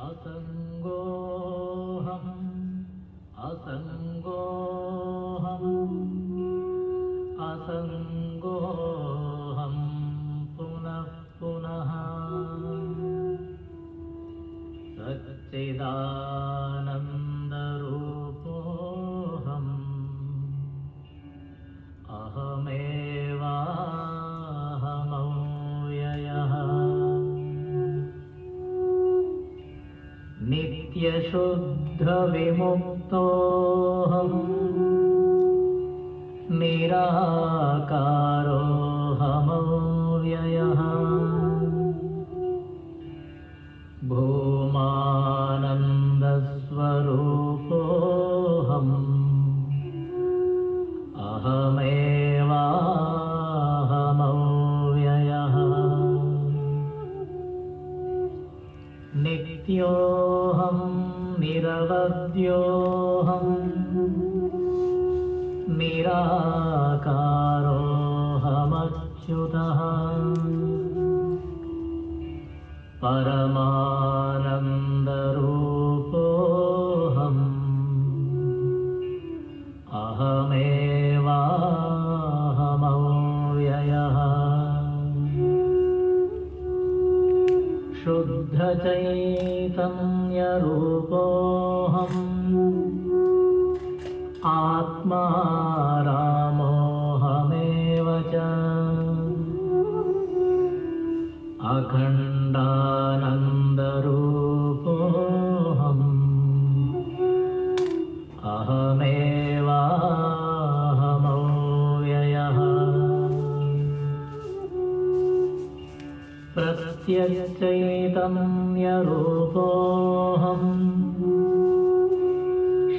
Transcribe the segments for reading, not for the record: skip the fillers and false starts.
असङ्गोऽहम् असङ्गोऽहम् पुनः पुनः सच्चिदानन्दरूपोऽहम् अहमेवाहमव्ययः नित्यशुद्धविमुक्तोऽहम् निराकारोऽहमव्ययः भूमानन्दस्वरूपोऽहम् अहमेवाहमव्ययः नित्योऽहम् निरवद्योऽहम् निराकारोऽहमच्युतः परमानन्दरूपोऽहम् अहमेवाहमव्ययः शुद्धचैतन्यरूपोऽहम् आत्मा रामोऽहमेव च अखण्डानन्दरूपोऽहम् अहमेवाहमव्ययः प्रत्यक्षचैतन्यरूपोऽहम्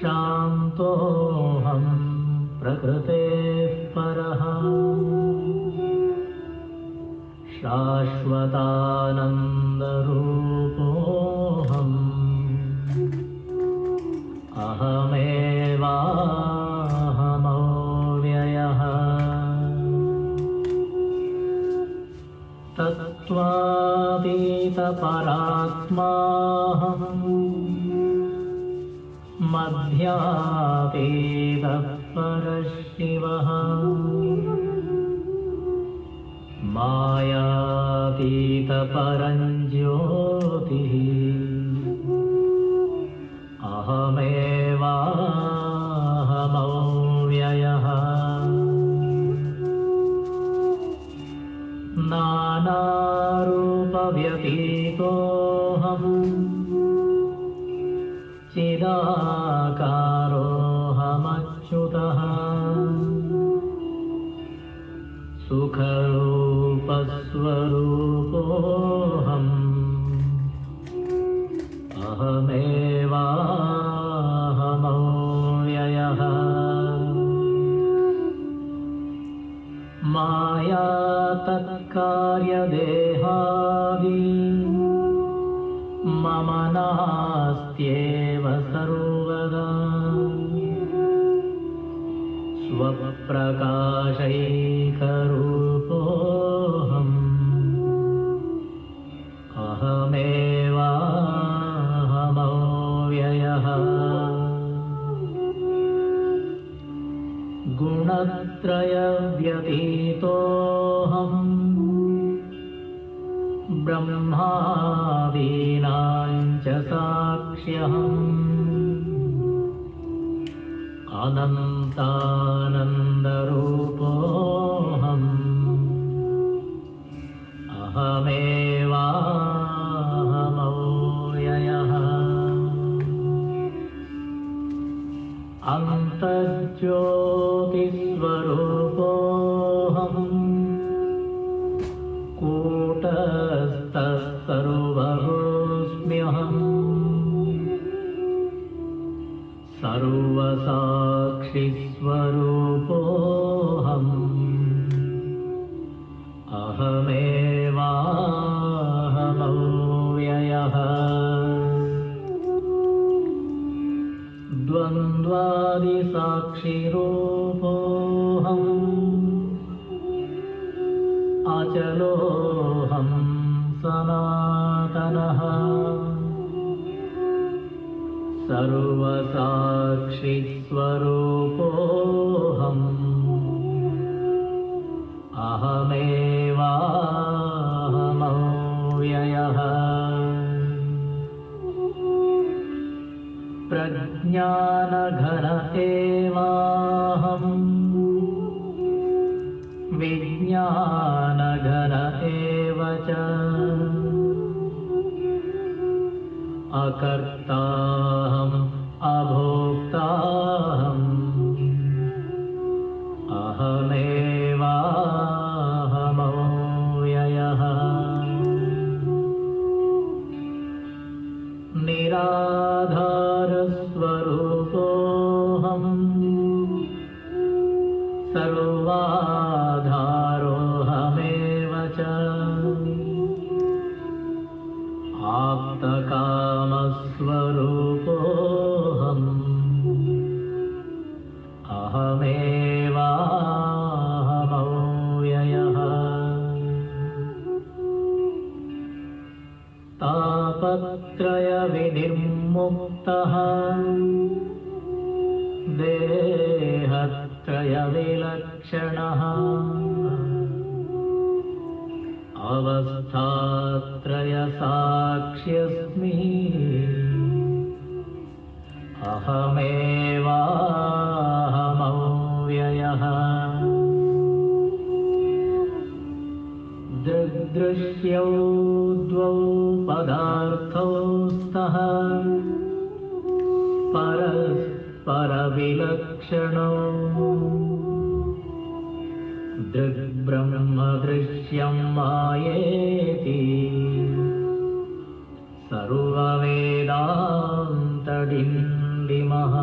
शान्तोऽहम् प्रकृतेः परः शाश्वतानन्दरूपोऽहम् अहमेवाहमव्ययः तत्त्वातीतपरात्माहम् मध्यातीतः परशिवः मायातीतपरञ्ज्योतिः अहमेवाहमव्ययः नानारूपव्यतीतोऽहम् चिदाकारोऽहमच्युतः सुखरूपस्वरूपोऽहम् अहमेवाहमव्ययः माया तत्कार्यदेहादि मम नास्त्येव सर्वदा स्वप्रकाशैकरूपोऽहम् अहमेवाहमव्ययः गुणत्रयव्यतीतोऽहम् ब्रह्मादीनां च साक्ष्यहम् अनन्तानन्दरूपोऽहम् अहमेवाहमव्ययः अन्तर्ज्योतिस्वरूपोऽहम् कूटस्थः सर्वभूस्म्यहम् सर्वसाक्षिस्वरूपोऽहम् अहमेवाहमव्ययः द्वन्द्वादिसाक्षिरूपोऽहम् अचलोऽहम् सनातनः सर्वसाक्षिस्वरूपोऽहम् अहमेवाहमव्ययः प्रज्ञानघन एवाहम् विज्ञानघन एव च अकर्ताहम् अभोक्ताहम् अहमेवाहमव्ययः निराधारस्वरूपोऽहम् सर्वाधारोऽहमेव च आप्तकामस्वरूपोऽहम् अहमेवाहमव्ययः तापत्रयविनिर्मुक्तः देहत्रयविलक्षणः अवस्थात्रयसाक्ष्यस्मि अहमेवाहमव्ययः दृग्दृश्यौ द्वौ पदार्थौ स्तः परस्परविलक्षणौ दृग्ब्रह्मदृश्यं मायेति सर्ववेदान्तडिण्डिमः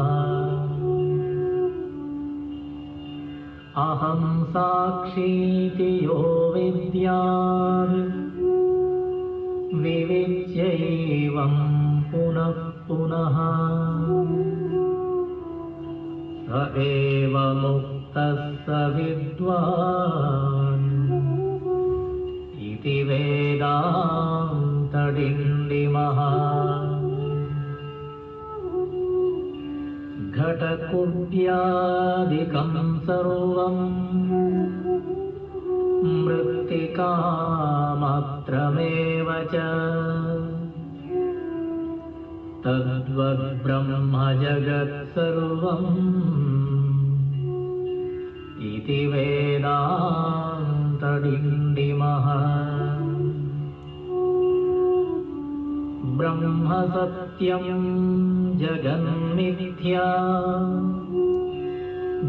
अहं साक्षीति यो विद्यात् विविच्यैवं पुनः पुनः स एव मुक्तः स विद्वान् इति वेदान्तडिण्डिमः घटकुड्यादिकं सर्वं मृत्तिकामात्रमेव च तद्वद्ब्रह्म जगत्सर्वम् इति वेदान्तडिण्डिमः ब्रह्म सत्यं जगन्मिथ्या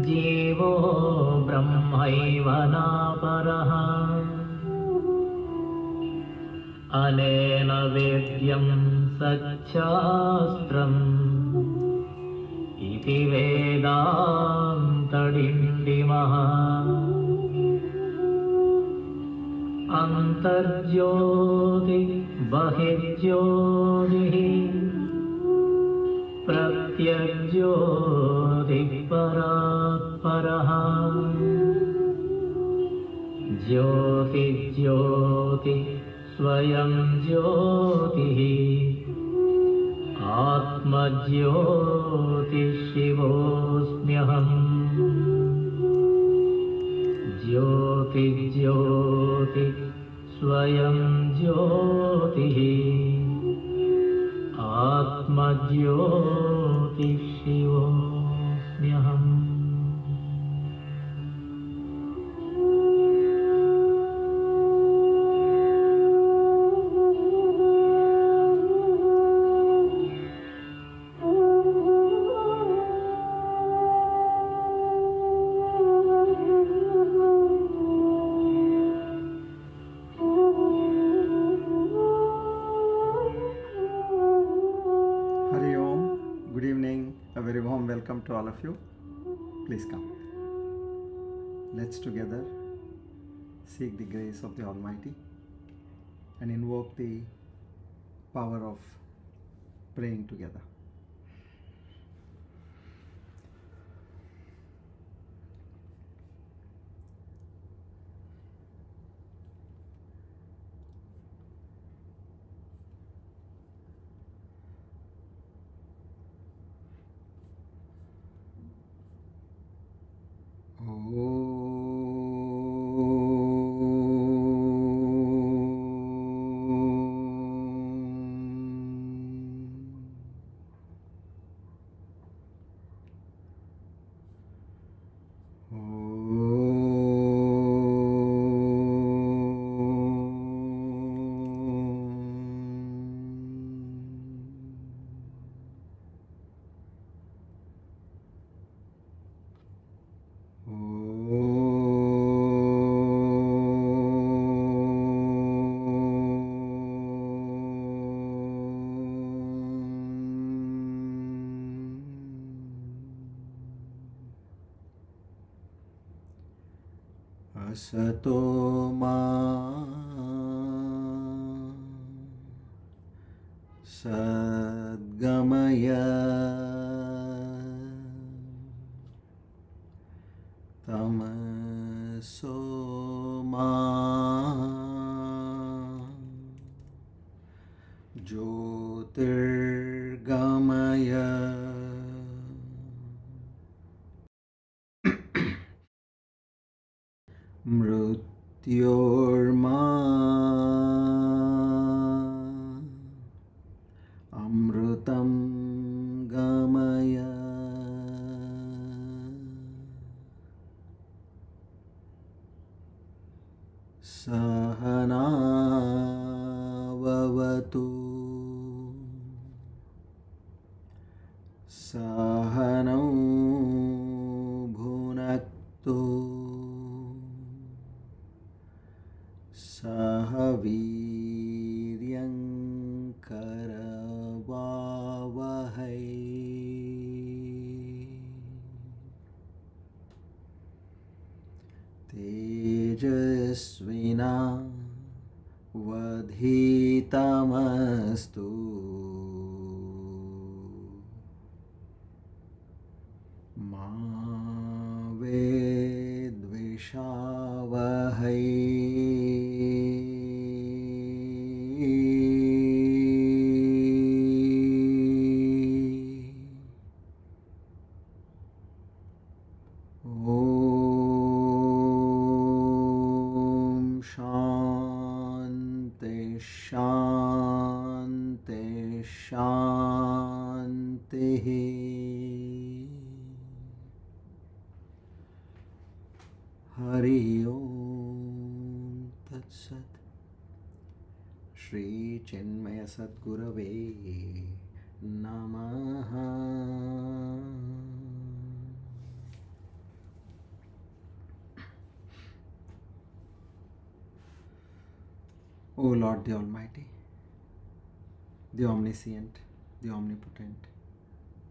जीवो ब्रह्मैव नापरः अनेन वेद्यं सच्छास्त्रम् इति वेदान्तडिण्डिमः अन्तर्ज्योति बहिर्ज्योतिः प्रत्यग्ज्योतिः परात्परः ज्योतिज्योति स्वयं ज्योतिः आत्मज्योतिशिवोऽस्म्यहम् ज्योतिज्योति स्वयं ज्योतिः आत्मज्योतिशिवोऽस्म्यहम् Welcome to all of you. Please come. Let's together seek the grace of the Almighty and invoke the power of praying together. Sato ma sadgamaya tamaso ma jyotirgamaya mrutyorma amrutam gamaya sahana vavatu sahanau bhunaktu sahaviryankaravavahai tejasvina vadhitamastu ma vedvishavahai Om Shanti Shanti Shanti Hari Om Tat Sat Shri Chinmaya Sadgurave Namaha. O Lord the Almighty, the Omniscient, the Omnipotent,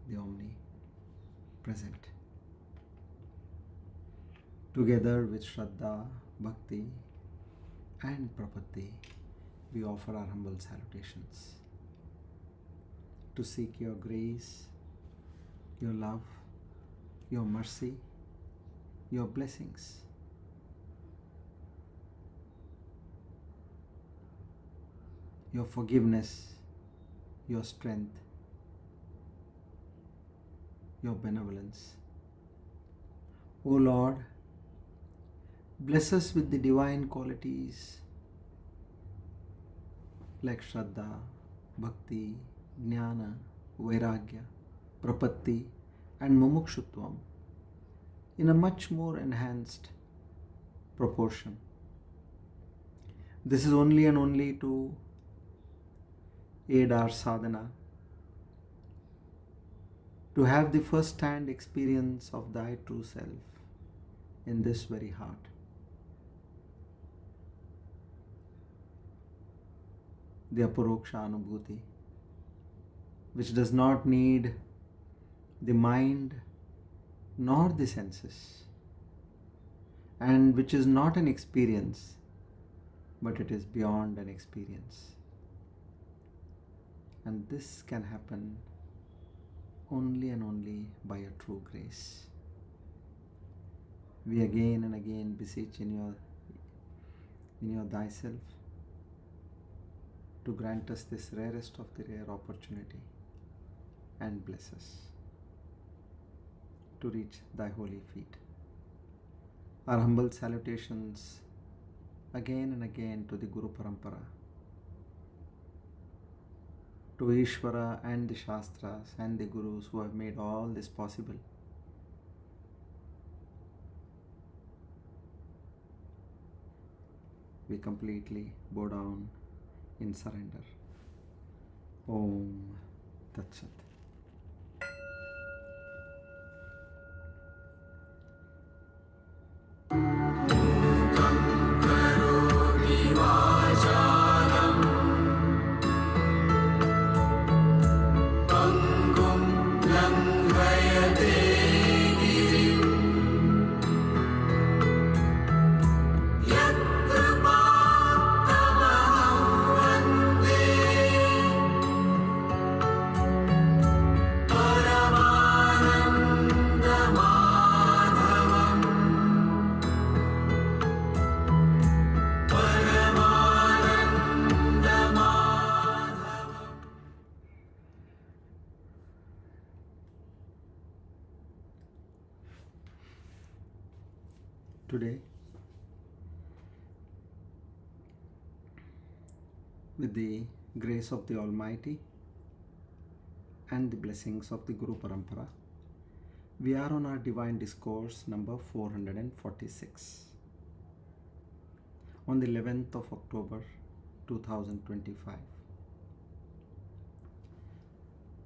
the Omnipresent, together with Shraddha, Bhakti and Prapatti, we offer our humble salutations to seek your grace, your love, your mercy, your blessings. Your forgiveness, your strength, your benevolence. O Lord, bless us with the divine qualities like Shraddha, Bhakti, Jnana, Vairagya, Prapatti and Mumukshutvam in a much more enhanced proportion. This is only and only to aid our sadhana, to have the first-hand experience of thy true self in this very heart. The Aparoksha Anubhuti, which does not need the mind nor the senses, and which is not an experience, but it is beyond an experience. And this can happen only and only by a true grace. We again and again beseech in your thyself to grant us this rarest of the rare opportunity and bless us to reach thy holy feet. Our humble salutations again and again to the Guru Parampara, to Ishvara and the Shastras and the Gurus who have made all this possible. We completely bow down in surrender. Om Tat Sat. today with the grace of the Almighty and the blessings of the Guru Parampara. We are on our Divine Discourse number 446 on the 11th of October 2025.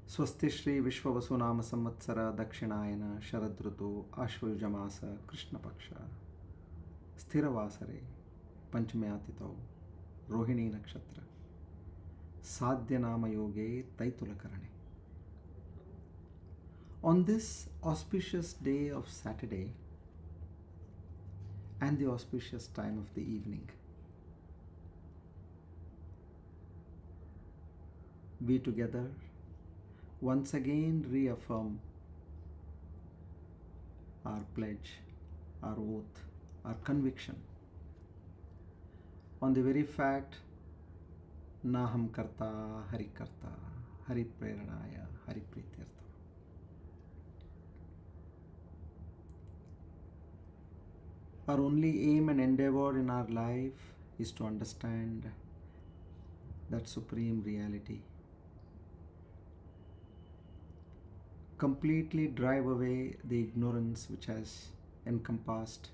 Swasti Shri Vishwavasunama Samvatsara Dakshinayana Sharadrutu Ashvayujamasa Krishna Paksha Sthiravasare Panchmayatitau Rohini Nakshatra Sadhyanama Yoge Taitulakarane. On this auspicious day of Saturday and the auspicious time of the evening, we together once again reaffirm our pledge, our oath, our conviction on the very fact Naham Karta Hari Karta Hari Preranaya Hari Prityartha. Our only aim and endeavor in our life is to understand that supreme reality, completely drive away the ignorance which has encompassed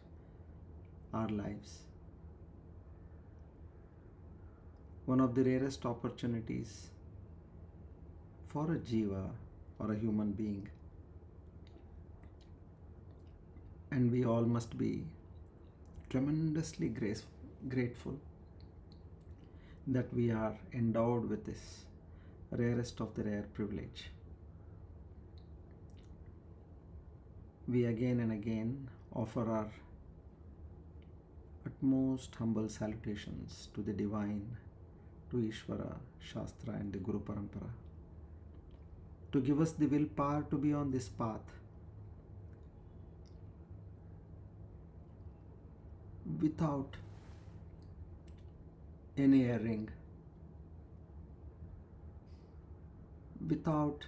our lives. One of the rarest opportunities for a jiva or a human being, and we all must be tremendously grateful that we are endowed with this rarest of the rare privilege. We again and again offer our utmost humble salutations to the Divine, to Ishvara, Shastra and the Guru Parampara to give us the willpower to be on this path without any erring, without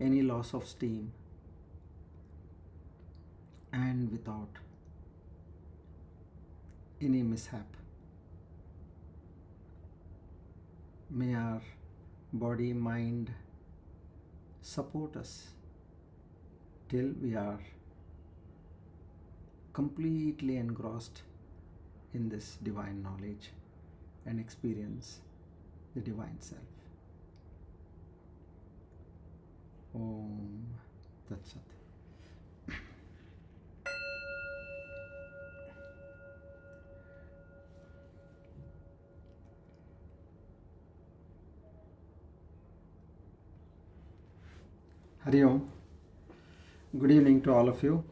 any loss of steam, and without any mishap. May our body, mind support us till we are completely engrossed in this divine knowledge and experience the divine self. Om Tat Sat. Hari Om. Good evening to all of you.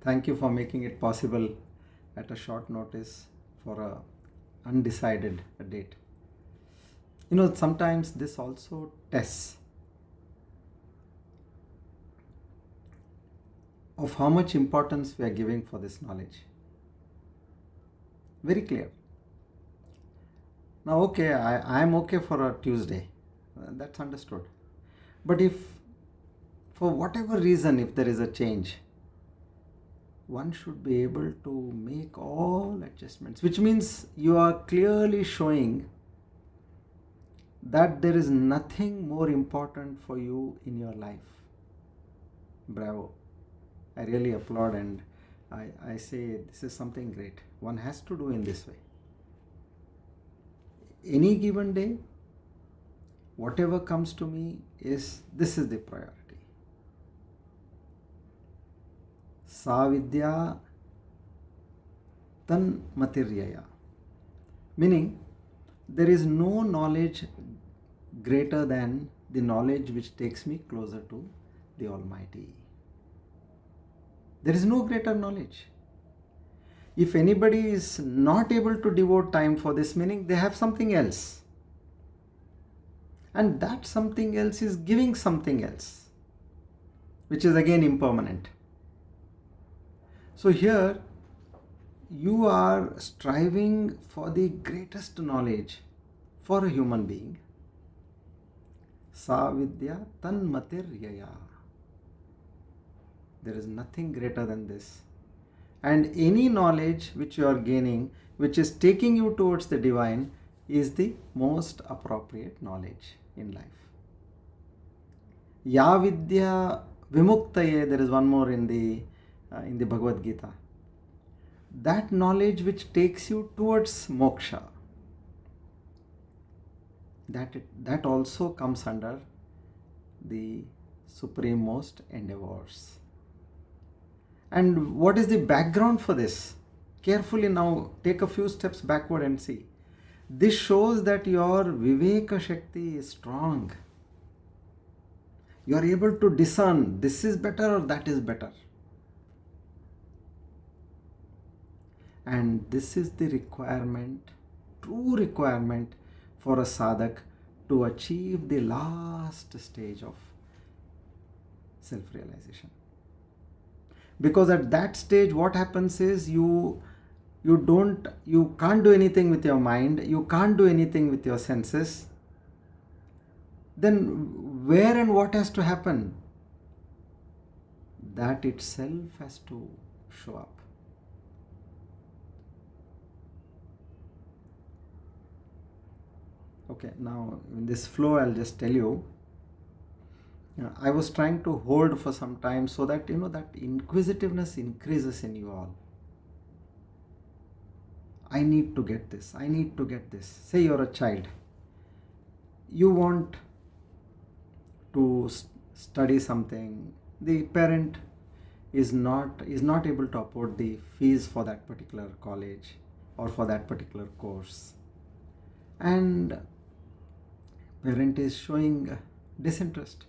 Thank you for making it possible at a short notice for a undecided date. You know, sometimes this also tests of how much importance we are giving for this knowledge. Very clear. Now, okay, I am okay for a Tuesday. That's understood. But if, for whatever reason, if there is a change, one should be able to make all adjustments, which means you are clearly showing that there is nothing more important for you in your life. Bravo. I really applaud and I say this is something great. One has to do in this way. Any given day, whatever comes to me this is the priority. Savidya tan matiryaya. Meaning, there is no knowledge greater than the knowledge which takes me closer to the Almighty. There is no greater knowledge. If anybody is not able to devote time for this, meaning they have something else. And that something else is giving something else, which is again impermanent. So here, you are striving for the greatest knowledge for a human being. Savidya tanmatir yaya. There is nothing greater than this. And any knowledge which you are gaining, which is taking you towards the divine, is the most appropriate knowledge in life. Ya vidya vimuktaye, there is one more in the Bhagavad Gita. That knowledge which takes you towards moksha, that also comes under the supremost endeavors. And what is the background for this? Carefully now take a few steps backward and see. This shows that your Viveka Shakti is strong. You are able to discern this is better or that is better. And this is the requirement, true requirement for a sadhak to achieve the last stage of self-realization. Because at that stage what happens is you can't do anything with your mind, you can't do anything with your senses. Then where and what has to happen? That itself has to show up. Okay, now in this flow I'll just tell you. I was trying to hold for some time so that that inquisitiveness increases in you all. I need to get this. I need to get this. Say you're a child. You want to study something. The parent is not able to afford the fees for that particular college or for that particular course. And parent is showing disinterest.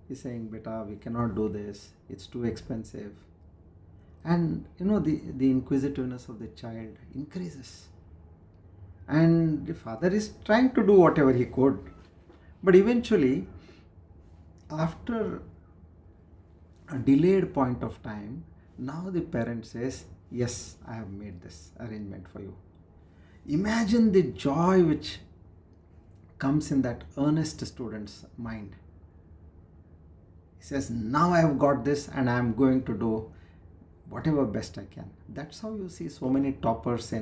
He's saying, beta, we cannot do this. It's too expensive. And the inquisitiveness of the child increases. And the father is trying to do whatever he could. But eventually, after a delayed point of time, now the parent says, yes, I have made this arrangement for you. Imagine the joy which comes in that earnest student's mind. He says, now I have got this and I am going to do whatever best I can. That's how you see so many toppers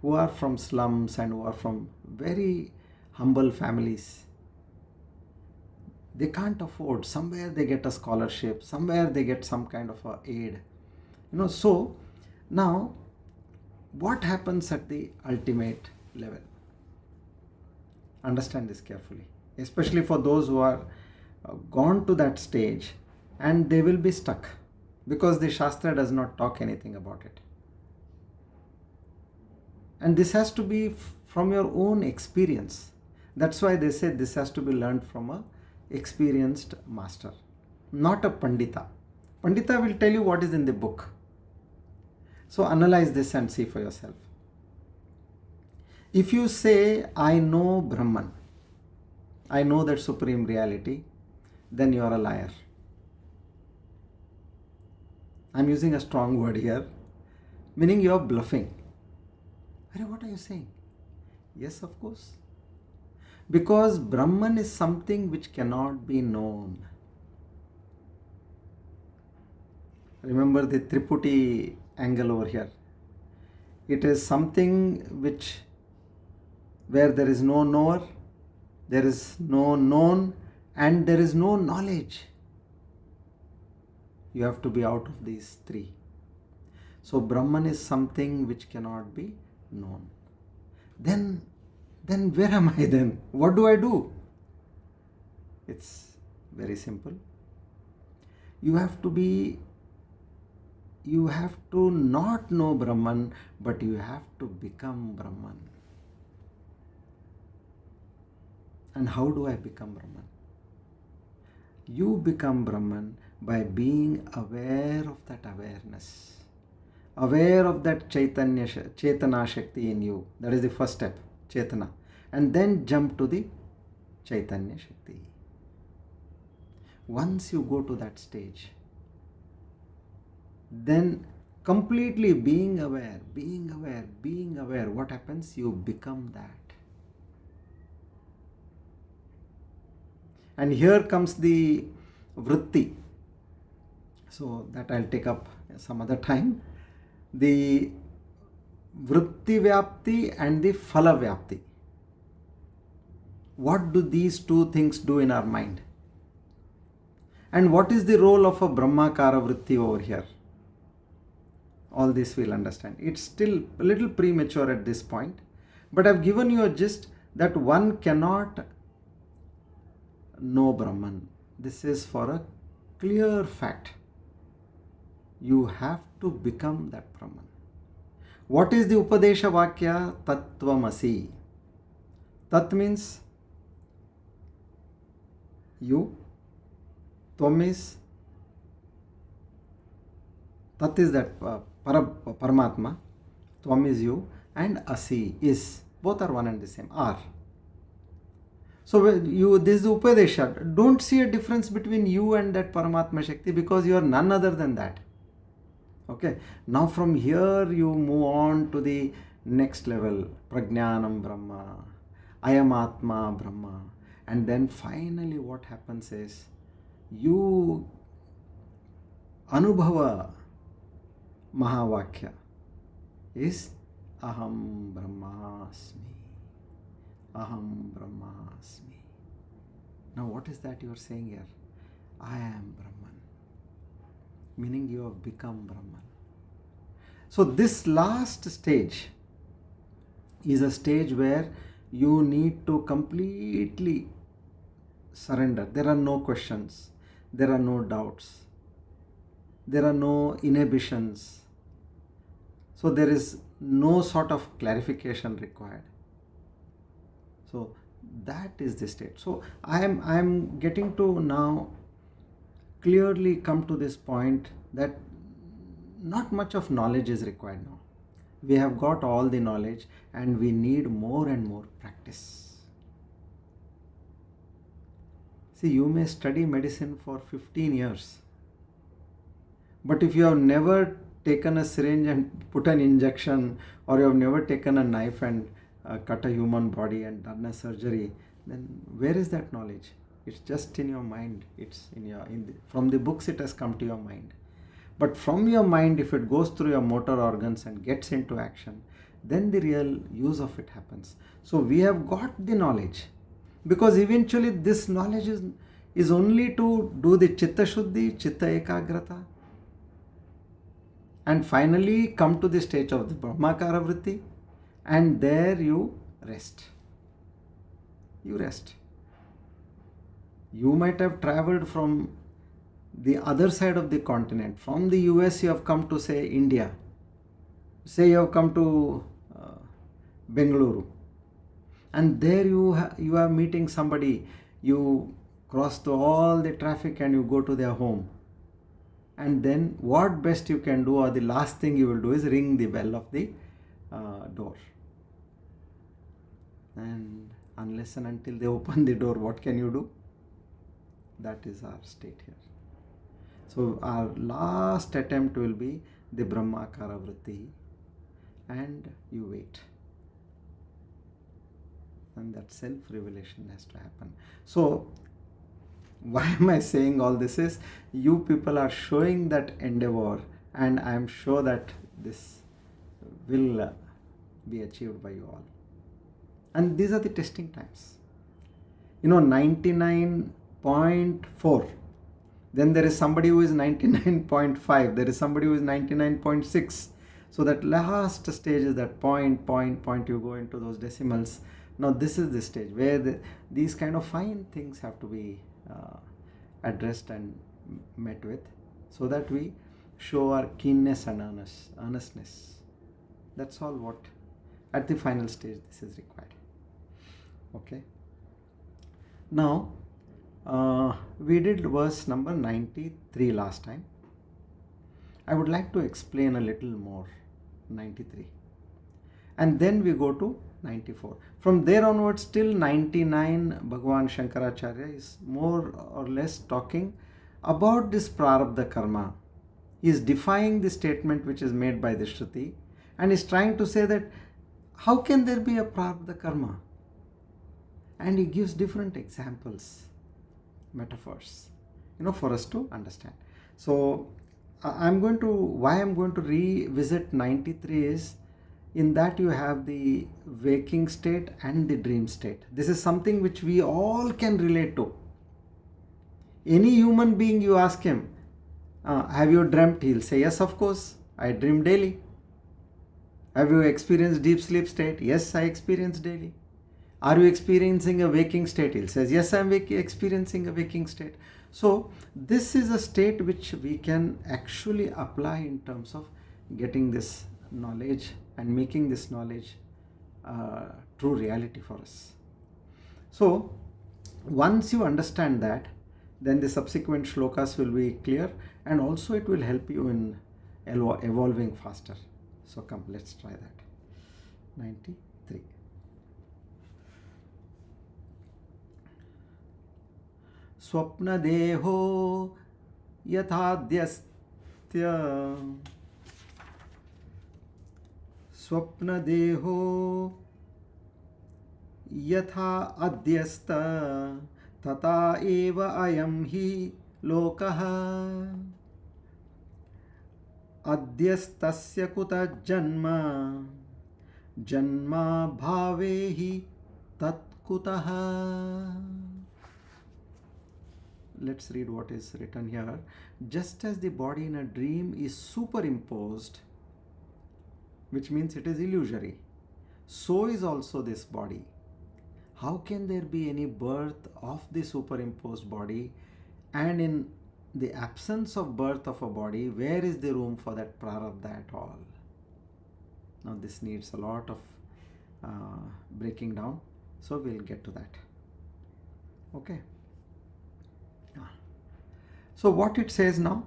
who are from slums and who are from very humble families. They can't afford. Somewhere they get a scholarship. Somewhere they get some kind of a aid. So now what happens at the ultimate level? Understand this carefully, especially for those who are gone to that stage and they will be stuck because the Shastra does not talk anything about it. And this has to be from your own experience. That's why they say this has to be learned from a experienced master, not a Pandita. Pandita will tell you what is in the book. So analyze this and see for yourself. If you say, I know Brahman, I know that supreme reality, then you are a liar. I'm using a strong word here, meaning you are bluffing. What are you saying? Yes, of course. Because Brahman is something which cannot be known. Remember the Triputi angle over here. It is something where there is no knower, there is no known, and there is no knowledge. You have to be out of these three. So Brahman is something which cannot be known. Then where am I then? What do I do? It's very simple. You have to not know Brahman, but you have to become Brahman. And how do I become Brahman? You become Brahman by being aware of that awareness. Aware of that Chetana Shakti in you. That is the first step, Chetana. And then jump to the Chaitanya Shakti. Once you go to that stage, then completely being aware, what happens? You become that. And here comes the vritti. So that I'll take up some other time. the vritti vyapti and the phala vyapti. What do these two things do in our mind? And what is the role of a Brahmakara vritti over here? All this we'll understand. It's still a little premature at this point, but I've given you a gist that one cannot know Brahman. This is for a clear fact. You have to become that Brahman. What is the Upadesha Vakya? Tattvamasi. Tat means you. Tvam is, Tat is that Paramatma. Tvam is you. And Asi is. Both are one and the same. Are. So this is the Upadesha. Don't see a difference between you and that Paramatma Shakti, because you are none other than that. Okay. Now from here you move on to the next level. Prajnanam Brahma. Ayam Atma Brahma. And then finally what happens is, you Anubhava Mahavakya is Aham Brahmasmi. Aham Brahmasmi. Now what is that you are saying here? I am Brahman. Meaning you have become Brahman. So this last stage is a stage where you need to completely surrender. There are no questions. There are no doubts. There are no inhibitions. So there is no sort of clarification required. So that is the state. So I am getting to now clearly come to this point that not much of knowledge is required now. We have got all the knowledge and we need more and more practice. See, you may study medicine for 15 years, but if you have never taken a syringe and put an injection, or you have never taken a knife and cut a human body and done a surgery, then where is that knowledge? It's just in your mind. It's from the books it has come to your mind. But from your mind, if it goes through your motor organs and gets into action, then the real use of it happens. So we have got the knowledge, because eventually this knowledge is only to do the chitta shuddhi, chitta ekagrata, and finally come to the stage of the Brahmakara vritti, and there you rest. You rest. You might have traveled from the other side of the continent. From the US you have come to, say, India. Say you have come to Bengaluru. And there you are meeting somebody. You cross through all the traffic and you go to their home. And then what best you can do, or the last thing you will do, is ring the bell of the door. And unless and until they open the door, what can you do? That is our state here. So our last attempt will be the Brahmakara vritti, and you wait. And that self-revelation has to happen. So why am I saying all this is, you people are showing that endeavor, and I am sure that this will be achieved by you all. And these are the testing times. 99.4. Then there is somebody who is 99.5. There is somebody who is 99.6. So that last stage is that point. You go into those decimals. Now this is the stage where these kind of fine things have to be addressed and met with, so that we show our keenness and earnestness. That's all what at the final stage this is required. Okay. Now we did verse number 93 last time. I would like to explain a little more 93, and then we go to 94. From there onwards till 99, Bhagavan Shankaracharya is more or less talking about this Prarabdha karma. He is defying the statement which is made by the Shruti, and is trying to say that how can there be a Prarabdha karma? And he gives different examples, metaphors, for us to understand. So why I'm going to revisit 93 is, in that you have the waking state and the dream state. This is something which we all can relate to. Any human being, you ask him, have you dreamt? He'll say, yes, of course, I dream daily. Have you experienced deep sleep state? Yes, I experience daily. Are you experiencing a waking state? He says, yes, I'm experiencing a waking state. So this is a state which we can actually apply in terms of getting this knowledge and making this knowledge true reality for us. So once you understand that, then the subsequent shlokas will be clear, and also it will help you in evolving faster. So come, let's try that. 93. Swapnadeho yathadhyastya Swapnadeho yatha adhyasta tata eva ayam hi lokaha adyastasya kuta janma janma bhavehi tat kutaha. Let's read what is written here. Just as the body in a dream is superimposed, which means it is illusory, so is also this body. How can there be any birth of the superimposed body? And in the absence of birth of a body, where is the room for that prarabdha at all? Now this needs a lot of breaking down, so we'll get to that. Okay. So what it says now,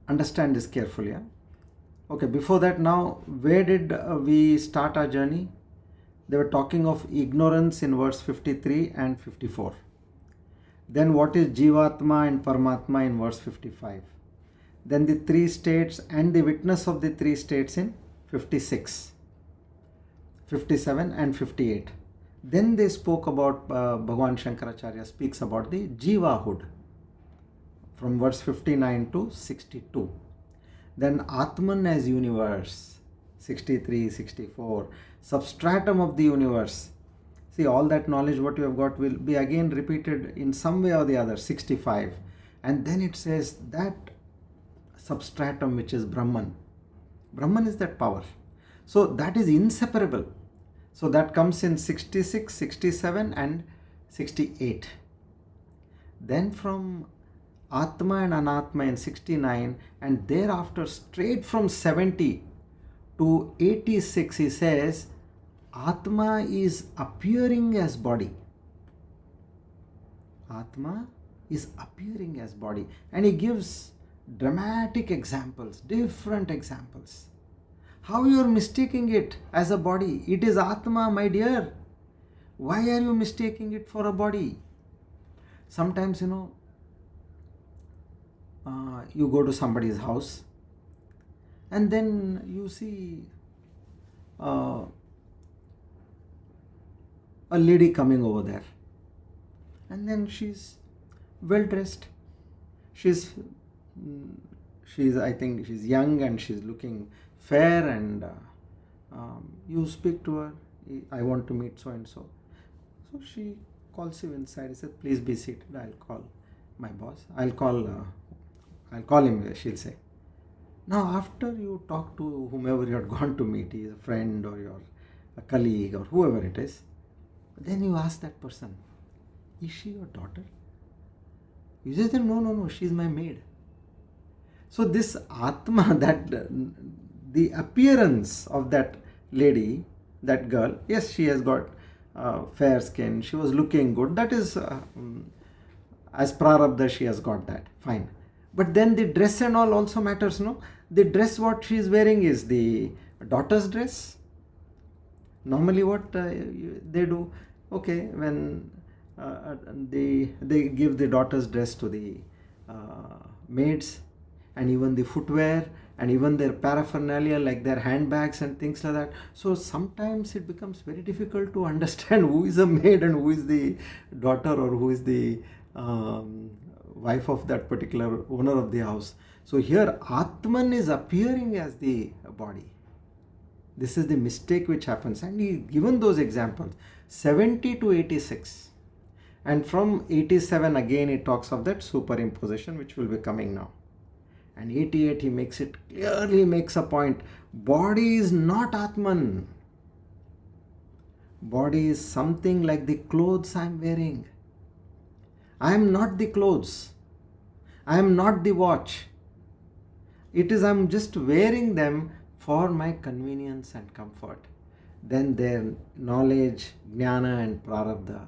understand this carefully. Okay, before that, now where did we start our journey? They were talking of ignorance in verse 53 and 54. Then what is Jivatma and Paramatma in verse 55. Then the three states and the witness of the three states in 56, 57 and 58. Then they spoke about, Bhagavan Shankaracharya speaks about the Jivahood from verse 59 to 62. Then Atman as universe, 63, 64, substratum of the universe. See, all that knowledge what you have got will be again repeated in some way or the other, 65. And then it says that substratum which is Brahman. Brahman is that power. So that is inseparable. So that comes in 66, 67 and 68. Then from Atma and Anatma in 69, and thereafter straight from 70 to 86 he says Atma is appearing as body. Atma is appearing as body, and he gives dramatic examples, different examples. How you are mistaking it as a body? It is Atma, my dear. Why are you mistaking it for a body? Sometimes, you go to somebody's house and then you see a lady coming over there, and then she's well dressed. She's I think she's young and she's looking fair, and you speak to her, I want to meet so and so. So she calls you inside. He said, please be seated, I'll call my boss. I'll call him, she'll say. Now after you talk to whomever you had gone to meet, he is a friend or a colleague or whoever it is, then you ask that person, is she your daughter? You say, no, she's my maid. So this Atma, that the appearance of that lady, that girl, yes, she has got fair skin, she was looking good, that is as Prarabdha she has got that, fine. But then the dress and all also matters, no? The dress what she is wearing is the daughter's dress. Normally what they do, okay, when they give the daughter's dress to the maids, and even the footwear and even their paraphernalia like their handbags and things like that. So sometimes it becomes very difficult to understand who is a maid and who is the daughter, or who is the wife of that particular owner of the house. So here Atman is appearing as the body. This is the mistake which happens, and he given those examples 70 to 86, and from 87 again he talks of that superimposition which will be coming now, and 88 he makes it clearly, makes a point: body is not Atman. Body is something like the clothes I am wearing. I am not the clothes. I am not the watch. It is I am just wearing them for my convenience and comfort. Then their knowledge, jnana and prarabdha.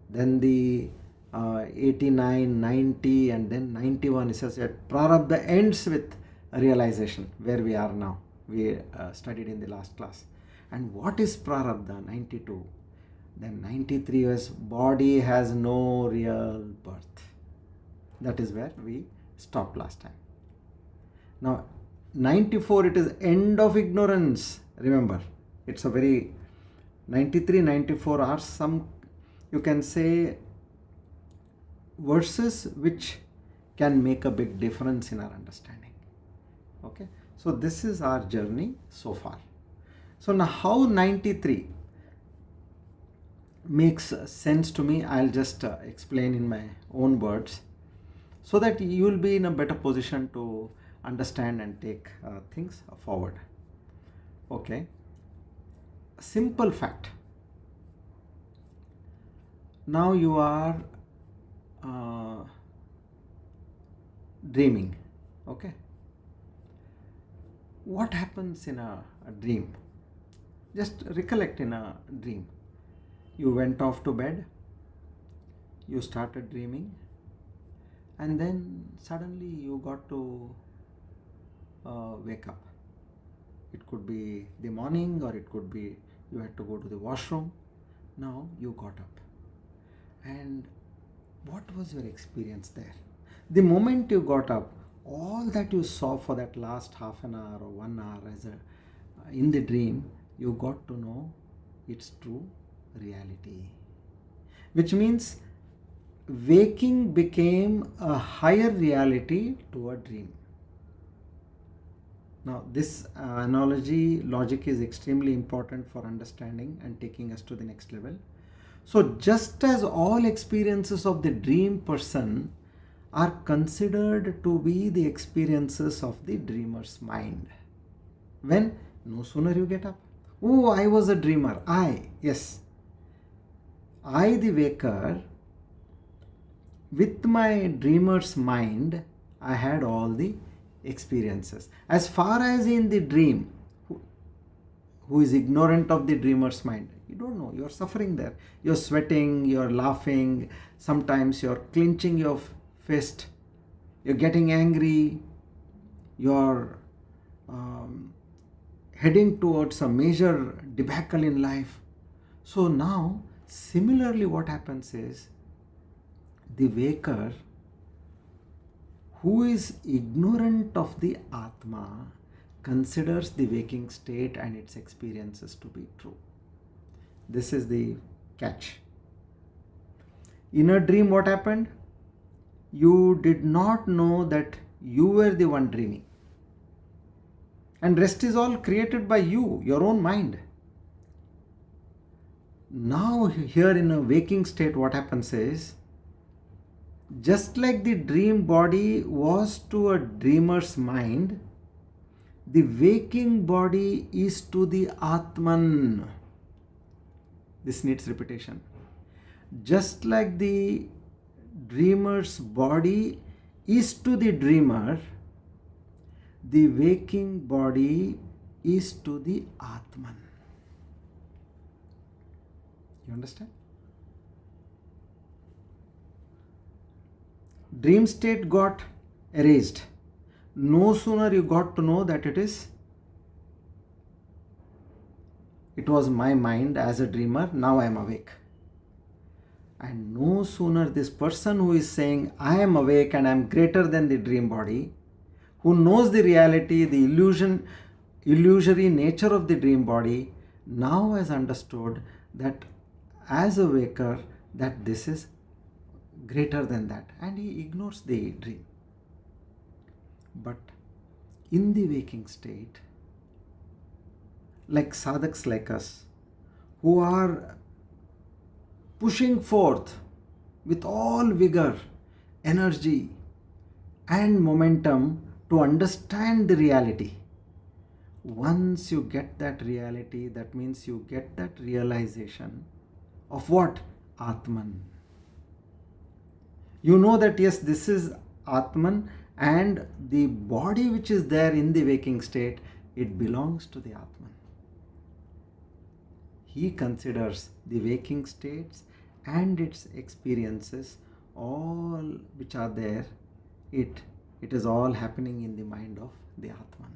Then the 89, 90 and then 91, it says that prarabdha ends with realization, where we are now. We studied in the last class. And what is prarabdha? 92. Then 93 is body has no real birth. That is where we stopped last time. Now 94, it is end of ignorance. Remember, it's a very 93, 94 are some, you can say, verses which can make a big difference in our understanding. Okay, so this is our journey so far. So now how 93 makes sense to me, I'll just explain in my own words so that you will be in a better position to understand and take things forward. Okay, simple fact. Now you are dreaming. Okay, what happens in a dream? Just recollect in a dream. You went off to bed, you started dreaming, and then suddenly you got to wake up. It could be the morning, or it could be you had to go to the washroom. Now you got up. And what was your experience there? The moment you got up, all that you saw for that last half an hour or 1 hour as in the dream, you got to know its true reality. Which means waking became a higher reality to a dream. Now this analogy logic is extremely important for understanding and taking us to the next level. So just as all experiences of the dream person are considered to be the experiences of the dreamer's mind. When no sooner you get up, oh, I was a dreamer. Yes. I, the waker, with my dreamer's mind, I had all the experiences. As far as in the dream, who is ignorant of the dreamer's mind, you don't know, you're suffering there. You're sweating, you're laughing, sometimes you're clenching your fist, you're getting angry, you're heading towards a major debacle in life. So now, similarly, what happens is the waker who is ignorant of the Atma considers the waking state and its experiences to be true. This is the catch. In a dream, what happened? You did not know that you were the one dreaming. And rest is all created by you, your own mind. Now here in a waking state, what happens is, just like the dream body was to a dreamer's mind, the waking body is to the Atman. This needs repetition. Just like the dreamer's body is to the dreamer, the waking body is to the Atman. You understand? Dream state got erased. No sooner you got to know that it was my mind as a dreamer, now I am awake. And no sooner this person who is saying I am awake and I am greater than the dream body, who knows the reality, the illusory nature of the dream body, now has understood that as a waker, that this is greater than that, and he ignores the dream. But in the waking state, like sadhaks like us, who are pushing forth with all vigor, energy, and momentum to understand the reality. Once you get that reality, that means you get that realization of what? Atman. You know that yes, this is Atman, and the body which is there in the waking state, it belongs to the Atman. He considers the waking states and its experiences, all which are there, it is all happening in the mind of the Atman.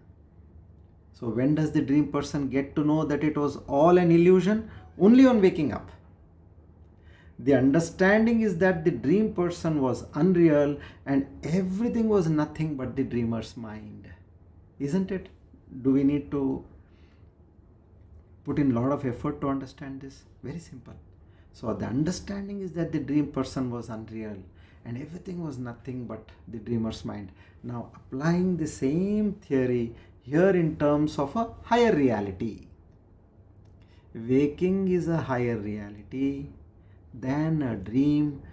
So when does the dream person get to know that it was all an illusion? Only on waking up. The understanding is that the dream person was unreal and everything was nothing but the dreamer's mind. Isn't it? Do we need to put in a lot of effort to understand this? Very simple. So the understanding is that the dream person was unreal and everything was nothing but the dreamer's mind. Now applying the same theory here in terms of a higher reality. Waking is a higher reality than a dream,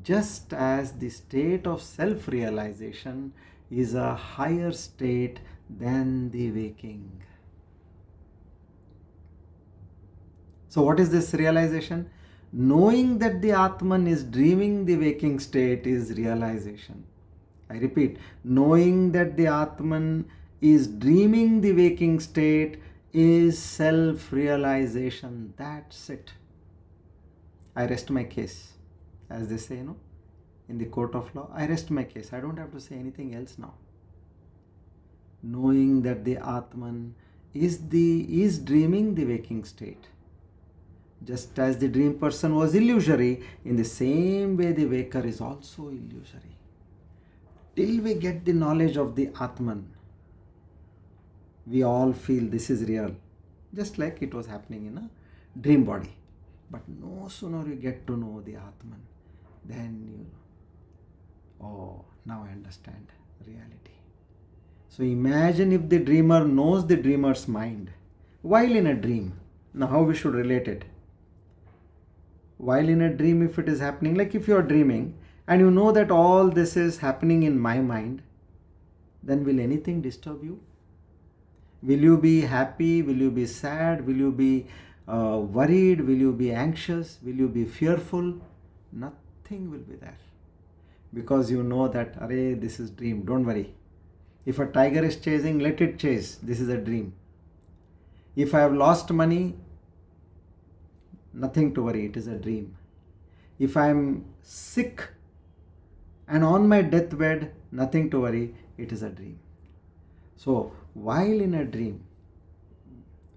just as the state of self-realization is a higher state than the waking. So what is this realization? Knowing that the Atman is dreaming the waking state is realization. I repeat, knowing that the Atman is dreaming the waking state is self-realization. That's it. I rest my case. As they say, in the court of law, I rest my case. I don't have to say anything else now. Knowing that the Atman is dreaming the waking state. Just as the dream person was illusory, in the same way the waker is also illusory. Till we get the knowledge of the Atman, we all feel this is real, just like it was happening in a dream body. But no sooner you get to know the Atman, then now I understand reality. So imagine if the dreamer knows the dreamer's mind while in a dream. Now how we should relate it? While in a dream, if it is happening, like if you are dreaming and you know that all this is happening in my mind, then will anything disturb you? Will you be happy? Will you be sad? Will you be worried? Will you be anxious? Will you be fearful? Nothing will be there. Because you know that, array, this is dream, don't worry. If a tiger is chasing, let it chase. This is a dream. If I have lost money, nothing to worry, it is a dream. If I am sick and on my deathbed, nothing to worry, it is a dream. So while in a dream,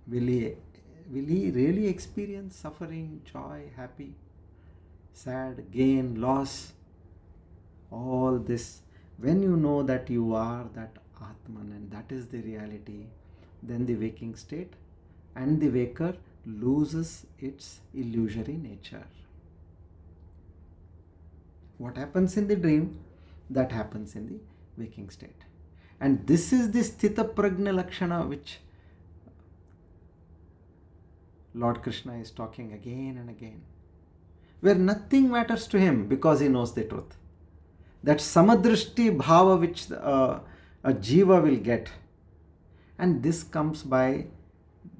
will he really experience suffering, joy, happy, sad, gain, loss? All this, when you know that you are that Atman and that is the reality, then the waking state and the waker loses its illusory nature. What happens in the dream, that happens in the waking state. And this is the Sthita Prajna Lakshana which Lord Krishna is talking again and again, where nothing matters to him because he knows the truth. That Samadrishti Bhava which a Jiva will get, and this comes by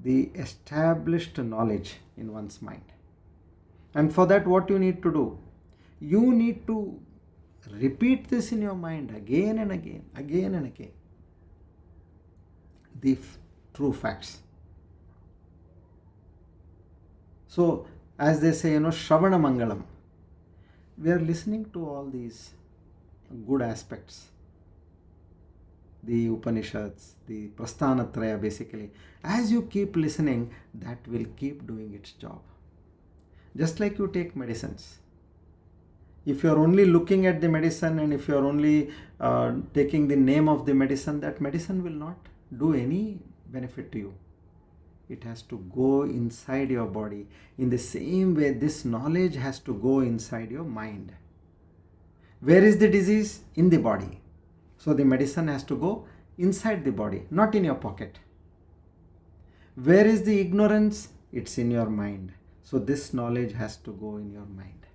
the established knowledge in one's mind. And for that, what you need to do? You need to repeat this in your mind again and again, again and again. The true facts. So, as they say, Shravana Mangalam. We are listening to all these good aspects. The Upanishads, the Prasthanatraya basically. As you keep listening, that will keep doing its job. Just like you take medicines. If you are only looking at the medicine and if you are only taking the name of the medicine, that medicine will not do any benefit to you. It has to go inside your body. In the same way, this knowledge has to go inside your mind. Where is the disease? In the body. So the medicine has to go inside the body, not in your pocket. Where is the ignorance? It's in your mind. So this knowledge has to go in your mind.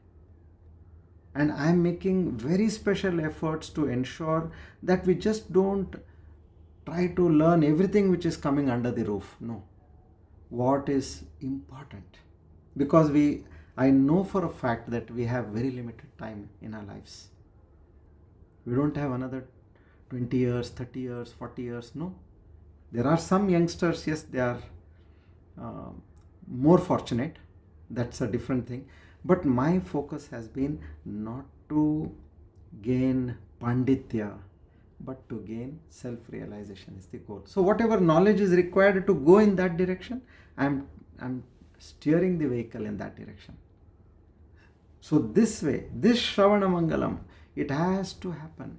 And I am making very special efforts to ensure that we just don't try to learn everything which is coming under the roof. No. What is important? Because I know for a fact that we have very limited time in our lives. We don't have another 20 years, 30 years, 40 years. No. There are some youngsters, yes, they are more fortunate. That's a different thing. But my focus has been not to gain panditya, but to gain self-realization is the goal. So whatever knowledge is required to go in that direction, I'm steering the vehicle in that direction. So this way, this Shravana Mangalam, it has to happen.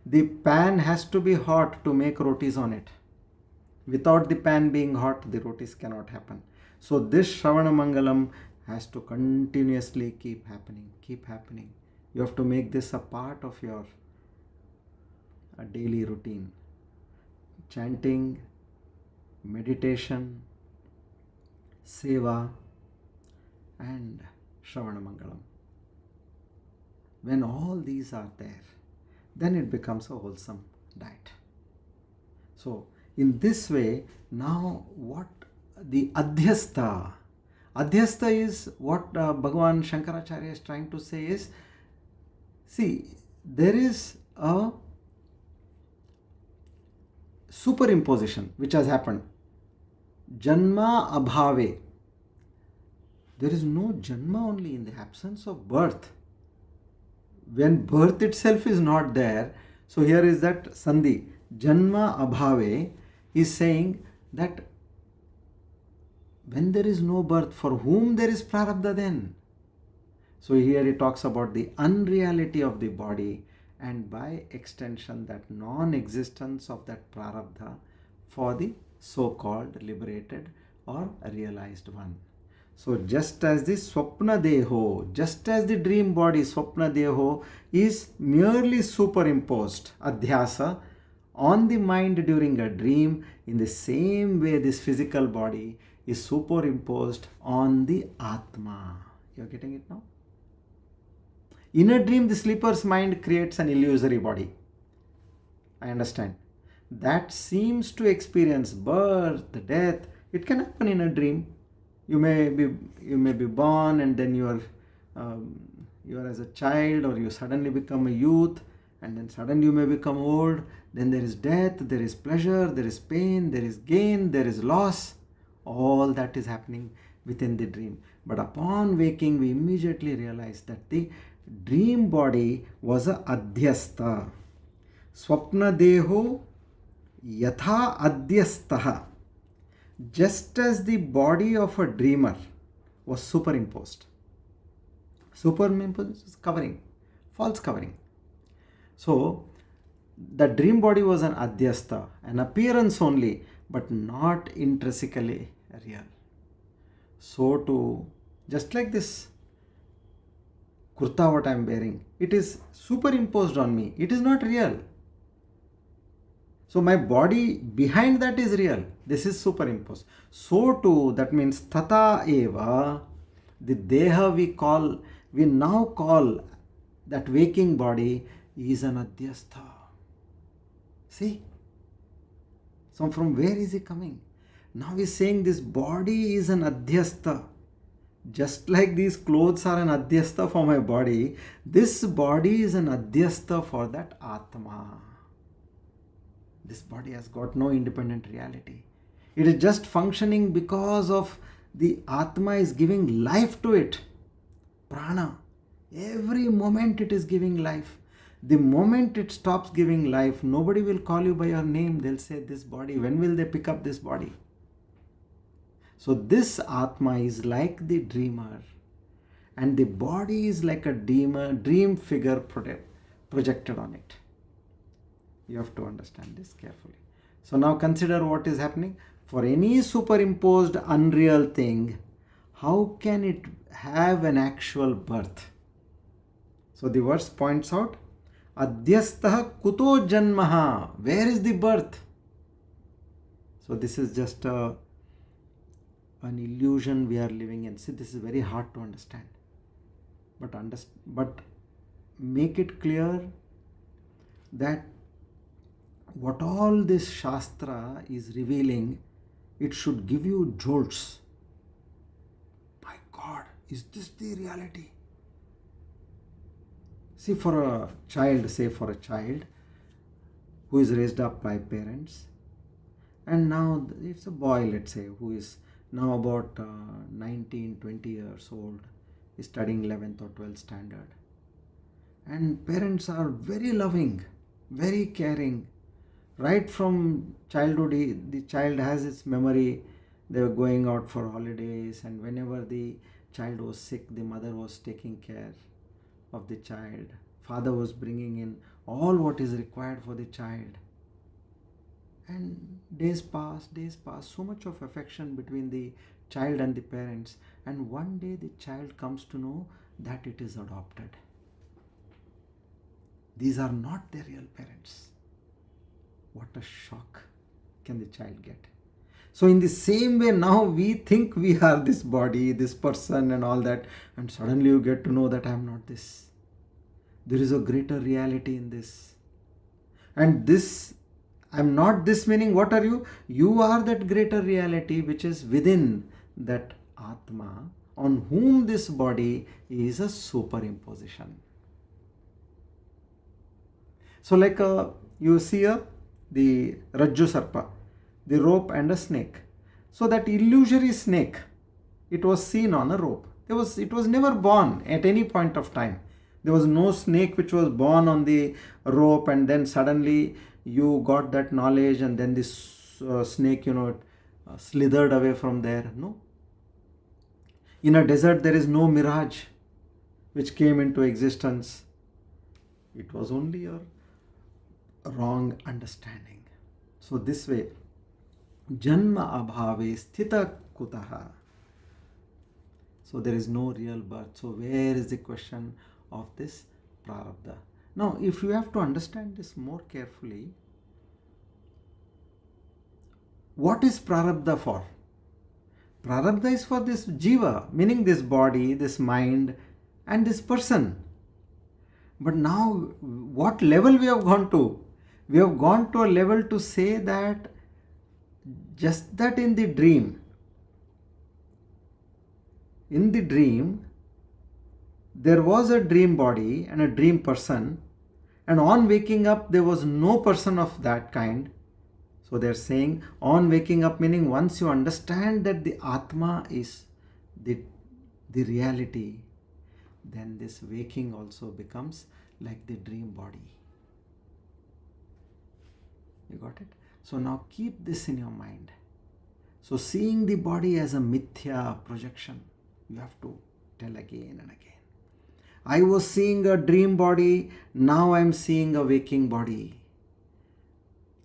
The pan has to be hot to make rotis on it. Without the pan being hot, the rotis cannot happen. So this Shravana Mangalam has to continuously keep happening. You have to make this a part of your daily routine. Chanting, meditation, seva, and Shravana Mangalam. When all these are there, then it becomes a wholesome diet. So in this way, now what the adhyastha is what Bhagavan Shankaracharya is trying to say is, see, there is a superimposition which has happened. Janma abhave. There is no janma only in the absence of birth. When birth itself is not there, so here is that sandhi. Janma abhave is saying that when there is no birth, for whom there is prarabdha then? So here he talks about the unreality of the body and by extension that non-existence of that prarabdha for the so-called liberated or realized one. So just as the swapna deho, just as the dream body swapna deho is merely superimposed adhyasa on the mind during a dream, in the same way this physical body is superimposed on the Atma. You are getting it now? In a dream, the sleeper's mind creates an illusory body. I understand. That seems to experience birth, death. It can happen in a dream. You may be born and then you are as a child, or you suddenly become a youth, and then suddenly you may become old. Then there is death, there is pleasure, there is pain, there is gain, there is loss. All that is happening within the dream. But upon waking, we immediately realize that the dream body was a adhyastha. Swapna deho yatha adhyastaha. Just as the body of a dreamer was superimposed. Superimposed is covering, false covering. So the dream body was an adhyastha, an appearance only, but not intrinsically real. So too, just like this kurta what I am wearing, it is superimposed on me. It is not real. So my body behind that is real. This is superimposed. So too, that means tata eva, the deha we now call that waking body is an adhyastha. See? So from where is he coming? Now he's saying this body is an adhyastha. Just like these clothes are an adhyastha for my body, this body is an adhyastha for that Atma. This body has got no independent reality. It is just functioning because of the Atma is giving life to it. Prana. Every moment it is giving life. The moment it stops giving life, nobody will call you by your name. They'll say, this body, when will they pick up this body? So this Atma is like the dreamer, and the body is like a dream figure projected on it. You have to understand this carefully. So now consider what is happening. For any superimposed unreal thing, how can it have an actual birth? So the verse points out, Adyastah kuto janmaha. Where is the birth? So this is just an illusion we are living in. See, this is very hard to understand. But make it clear that what all this Shastra is revealing, it should give you jolts. My God, is this the reality? See, for a child who is raised up by parents, and now it's a boy, let's say, who is now about 19, 20 years old, is studying 11th or 12th standard. And parents are very loving, very caring. Right from childhood, the child has its memory. They were going out for holidays, and whenever the child was sick, the mother was taking care of the child. Father was bringing in all what is required for the child. And days pass, so much of affection between the child and the parents. And one day the child comes to know that it is adopted. These are not their real parents. What a shock can the child get. So in the same way, now we think we are this body, this person and all that, and suddenly you get to know that I am not this. There is a greater reality in this. And this, I am not this meaning, what are you? You are that greater reality which is within that Atma, on whom this body is a superimposition. So like you see the Rajju Sarpa, the rope and a snake. So that illusory snake, it was seen on a rope. It was never born at any point of time. There was no snake which was born on the rope and then suddenly you got that knowledge and then this snake, slithered away from there. No. In a desert there is no mirage which came into existence. It was only a wrong understanding. So this way, Janma abhave sthita kutaha. So there is no real birth. So where is the question of this Prarabdha? Now, if you have to understand this more carefully, what is Prarabdha for? Prarabdha is for this Jiva, meaning this body, this mind, and this person. But now, what level we have gone to? We have gone to a level to say that just that in the dream, there was a dream body and a dream person, and on waking up there was no person of that kind. So they are saying on waking up, meaning once you understand that the Atma is the reality, then this waking also becomes like the dream body. You got it? So now keep this in your mind. So seeing the body as a mithya projection, you have to tell again and again. I was seeing a dream body, now I am seeing a waking body.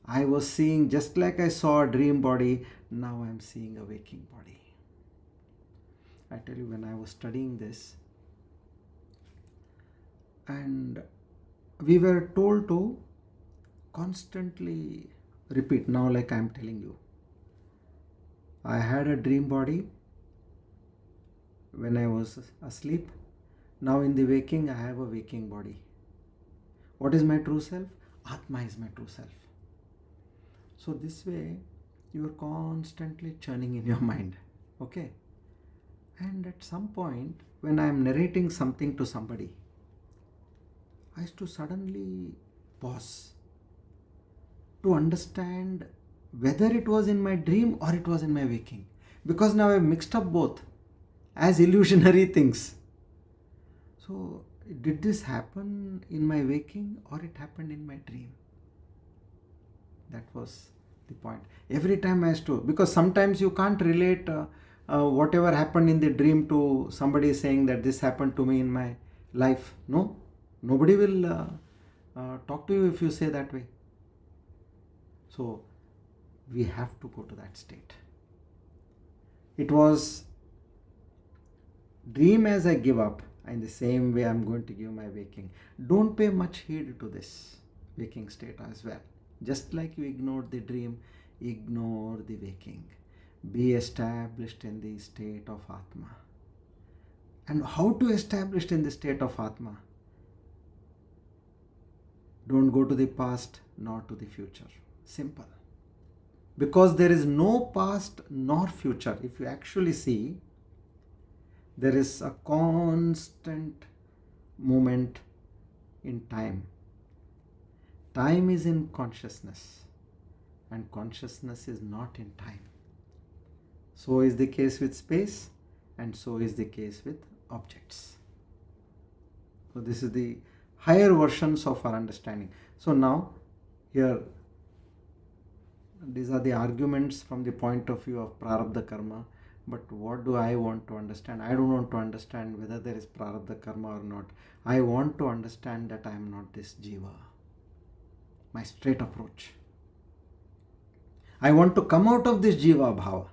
I was seeing just like I saw a dream body, now I am seeing a waking body. I tell you, when I was studying this, and we were told to constantly repeat, now like I am telling you. I had a dream body when I was asleep. Now in the waking, I have a waking body. What is my true self? Atma is my true self. So this way, you are constantly churning in your mind. Okay? And at some point, when I am narrating something to somebody, I used to suddenly pause to understand whether it was in my dream or it was in my waking. Because now I have mixed up both as illusionary things. So, did this happen in my waking or it happened in my dream? That was the point. Every time I used to, because sometimes you can't relate whatever happened in the dream to somebody saying that this happened to me in my life. No, nobody will talk to you if you say that way. So, we have to go to that state. It was dream as I give up, In the same way, I'm going to give my waking. Don't pay much heed to this waking state as well. Just like you ignored the dream, ignore the waking. Be established in the state of Atma. And how to establish in the state of Atma? Don't go to the past nor to the future. Simple. Because there is no past nor future. If you actually see, there is a constant movement in time. Time is in consciousness, and consciousness is not in time. So is the case with space, and so is the case with objects. So this is the higher versions of our understanding. So now here, these are the arguments from the point of view of Prarabdha karma. But what do I want to understand? I don't want to understand whether there is Prarabdha karma or not. I want to understand that I am not this Jiva. My straight approach. I want to come out of this Jiva bhava.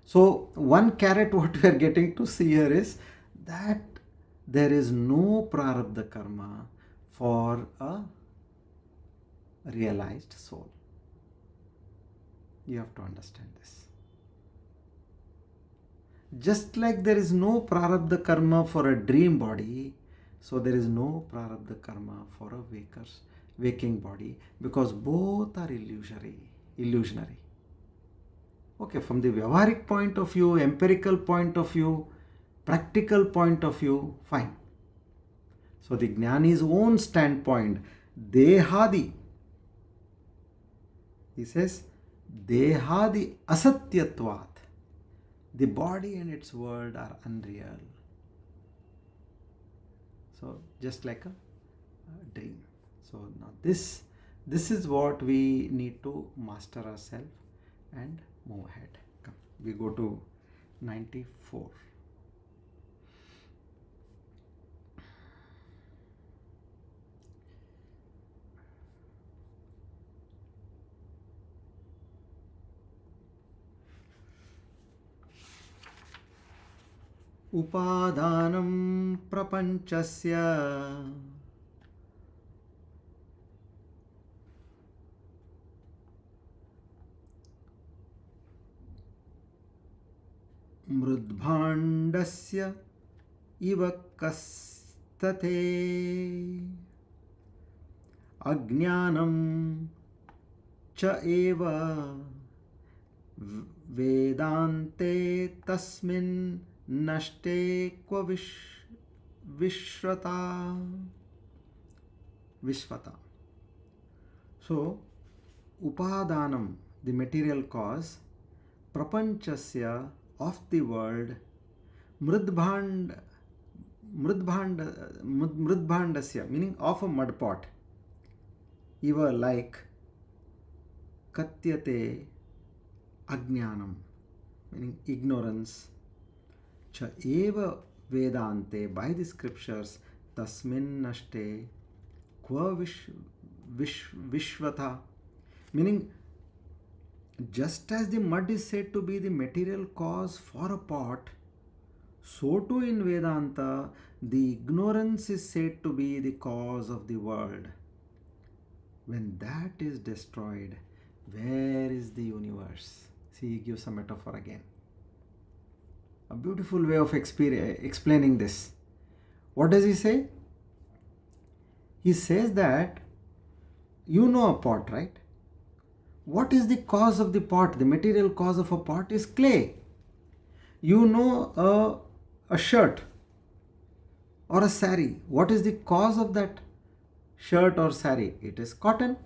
So one carrot what we are getting to see here is that there is no Prarabdha karma for a realized soul. You have to understand this. Just like there is no Prarabdha karma for a dream body, so there is no Prarabdha karma for a waking body, because both are illusionary. Okay, from the Vyavaharic point of view, empirical point of view, practical point of view, fine. So the Jnani's own standpoint, Dehadi, he says, Dehadi asatyatvat. The body and its world are unreal. So just like a dream. So now this is what we need to master ourselves and move ahead. Come, we go to 94. Upadanam prapanchasya mrudbhandasya iva kastate ajnanam cha eva vedante tasmin nashte kwa vishvata. So upadanam, the material cause, prapanchasya, of the world, mrudbhandasya, meaning of a mud pot, eva like, katyate ajnanam, meaning ignorance, cha eva vedante, by the scriptures, tasmin nashte kwa vishvata, meaning just as the mud is said to be the material cause for a pot, so too in Vedanta the ignorance is said to be the cause of the world. When that is destroyed, where is the universe? See, he gives a metaphor again. A beautiful way of explaining this. What does he say? He says that you know a pot, right? What is the cause of the pot? The material cause of a pot is clay. You know a shirt or a sari. What is the cause of that shirt or sari? It is cotton.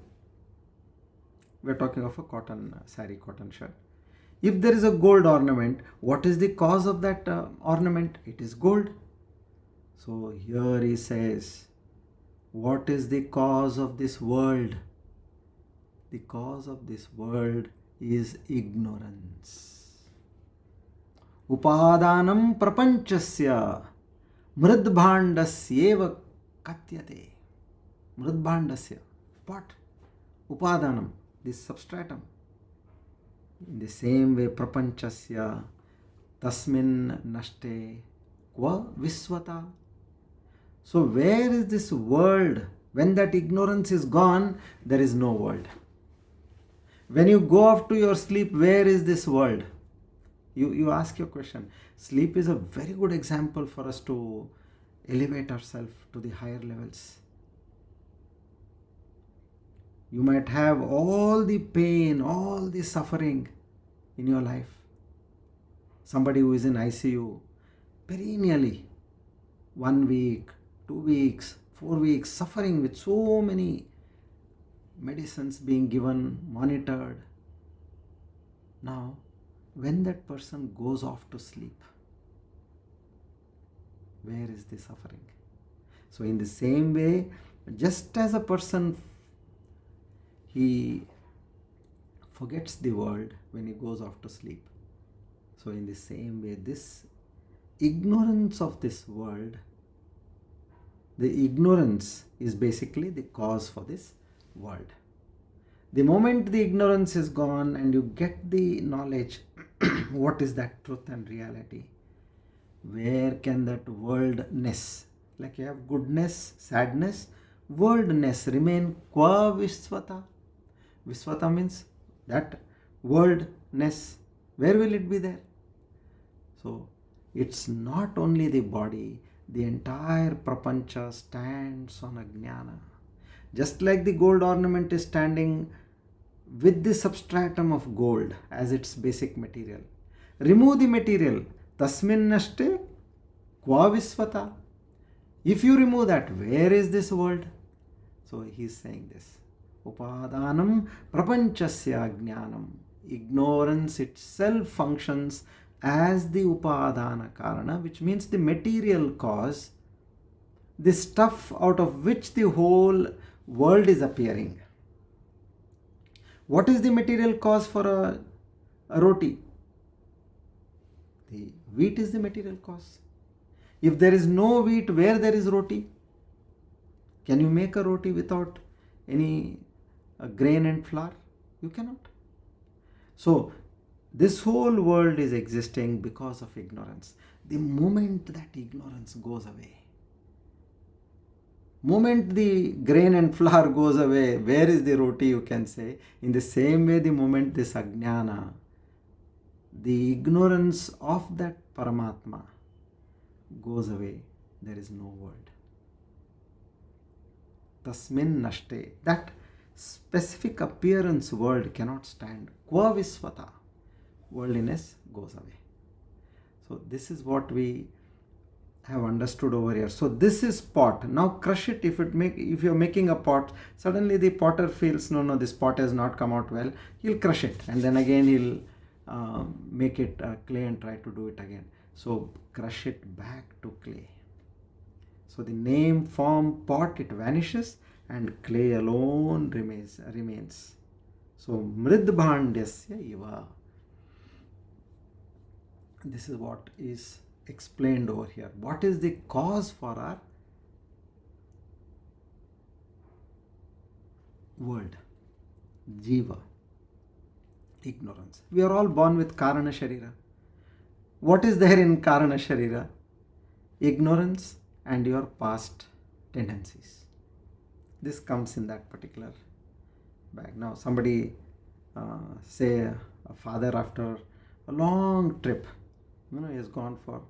We are talking of a cotton sari, cotton shirt. If there is a gold ornament, what is the cause of that ornament? It is gold. So here he says, what is the cause of this world? The cause of this world is ignorance. Upadanam prapanchasya mridbhandasyeva katyate. Mridbhandasya, pot. Upadanam, this substratum. In the same way, prapanchasya tasmin nashte Kva Visvata. So where is this world? When that ignorance is gone, there is no world. When you go off to your sleep, where is this world? You ask your question. Sleep is a very good example for us to elevate ourselves to the higher levels. You might have all the pain, all the suffering in your life. Somebody who is in ICU, perennially, 1 week, 2 weeks, 4 weeks, suffering with so many medicines being given, monitored. Now, when that person goes off to sleep, where is the suffering? So in the same way, just as a person, he forgets the world when he goes off to sleep. So in the same way, this ignorance of this world, the ignorance is basically the cause for this world. The moment the ignorance is gone and you get the knowledge, what is that truth and reality? Where can that worldness, like you have goodness, sadness, worldness remain? Kva Visvata. Visvata means that worldness. Where will it be there? So it's not only the body, the entire prapancha stands on ajnana. Just like the gold ornament is standing with the substratum of gold as its basic material. Remove the material. Tasmin naste kva visvata. If you remove that, where is this world? So he is saying this. Upadanam prapanchasya ajnanam. Ignorance itself functions as the upadana karana, which means the material cause, the stuff out of which the whole world is appearing. What is the material cause for a roti? The wheat is the material cause. If there is no wheat, where there is roti? Can you make a roti without any grain and flour? You cannot. So this whole world is existing because of ignorance. The moment that ignorance goes away, moment the grain and flour goes away, where is the roti, you can say. In the same way, the moment this ajnana, the ignorance of that Paramatma goes away, there is no world. Tasmin naste. That specific appearance world cannot stand. Kva Visvata. Worldliness goes away. So this is what we have understood over here. So this is pot. Now crush it. If you're making a pot, suddenly the potter feels no, this pot has not come out well. He'll crush it, and then again he'll make it clay and try to do it again. So crush it back to clay. So the name, form, pot, it vanishes, and clay alone remains. So mridbhandasya iva. This is what is explained over here. What is the cause for our world? Jiva. Ignorance. We are all born with Karana Sharira. What is there in Karana Sharira? Ignorance and your past tendencies. This comes in that particular bag. Now somebody, say a father after a long trip, he has gone for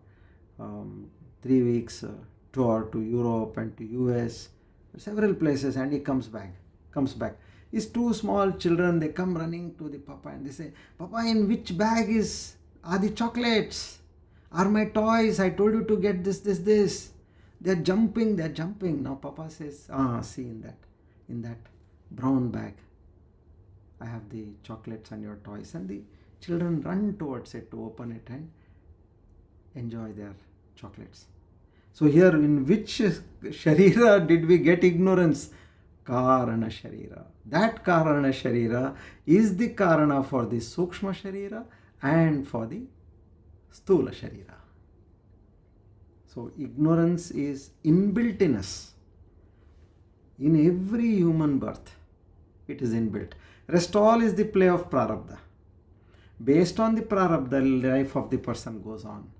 3 weeks tour to Europe and to US, several places, and he comes back. His 2 small children, they come running to the papa and they say, Papa, in which bag are the chocolates? Are my toys? I told you to get this. They're jumping. Now papa says, see in that brown bag, I have the chocolates and your toys. And the children run towards it to open it and enjoy their chocolates. So here, in which Sharira did we get ignorance? Karana Sharira. That Karana Sharira is the Karana for the Sukshma Sharira and for the Stula Sharira. So ignorance is inbuilt in us. In every human birth, it is inbuilt. Rest all is the play of Prarabdha. Based on the Prarabdha, the life of the person goes on.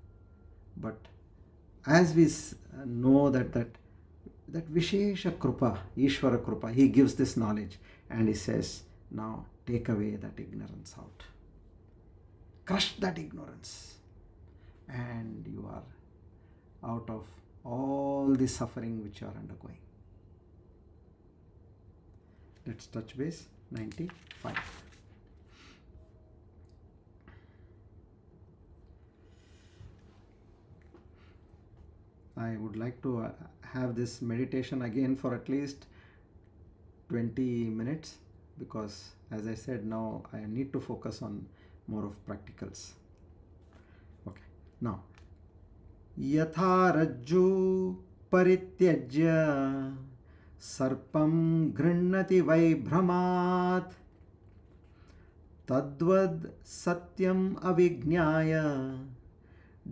But as we know that Vishesha Krupa, Ishvara Krupa, he gives this knowledge and he says, now take away that ignorance out. Crush that ignorance. And you are out of all the suffering which you are undergoing. Let's touch base 95. I would like to have this meditation again for at least 20 minutes because, as I said, now I need to focus on more of practicals. Okay, now Yatha Rajju Parityajya Sarpam Grinati Vaibhramat Tadvad Satyam Avijnaya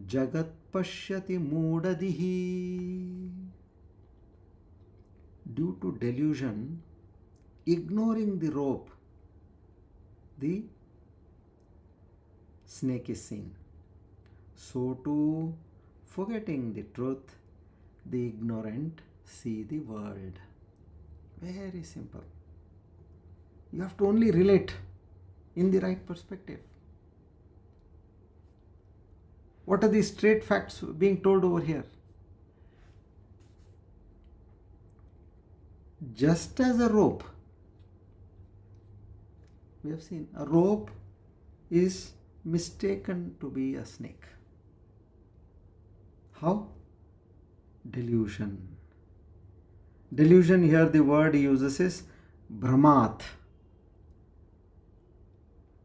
Jagat Pashyati Mudadihi. Due to delusion, ignoring the rope, the snake is seen. So too, forgetting the truth, the ignorant see the world. Very simple. You have to only relate in the right perspective. What are the straight facts being told over here? Just as a rope, we have seen a rope is mistaken to be a snake. How? Delusion. Delusion, here the word he uses is Brahmat.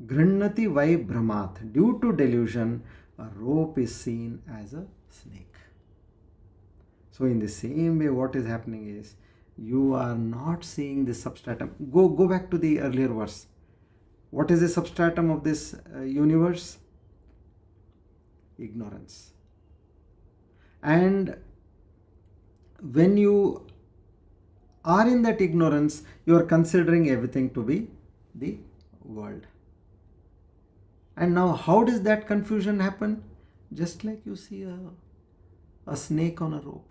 Grinnati vai Brahmat. Due to delusion, a rope is seen as a snake. So in the same way, what is happening is, you are not seeing the substratum. Go back to the earlier verse. What is the substratum of this universe? Ignorance. And when you are in that ignorance, you are considering everything to be the world. And now how does that confusion happen? Just like you see a snake on a rope.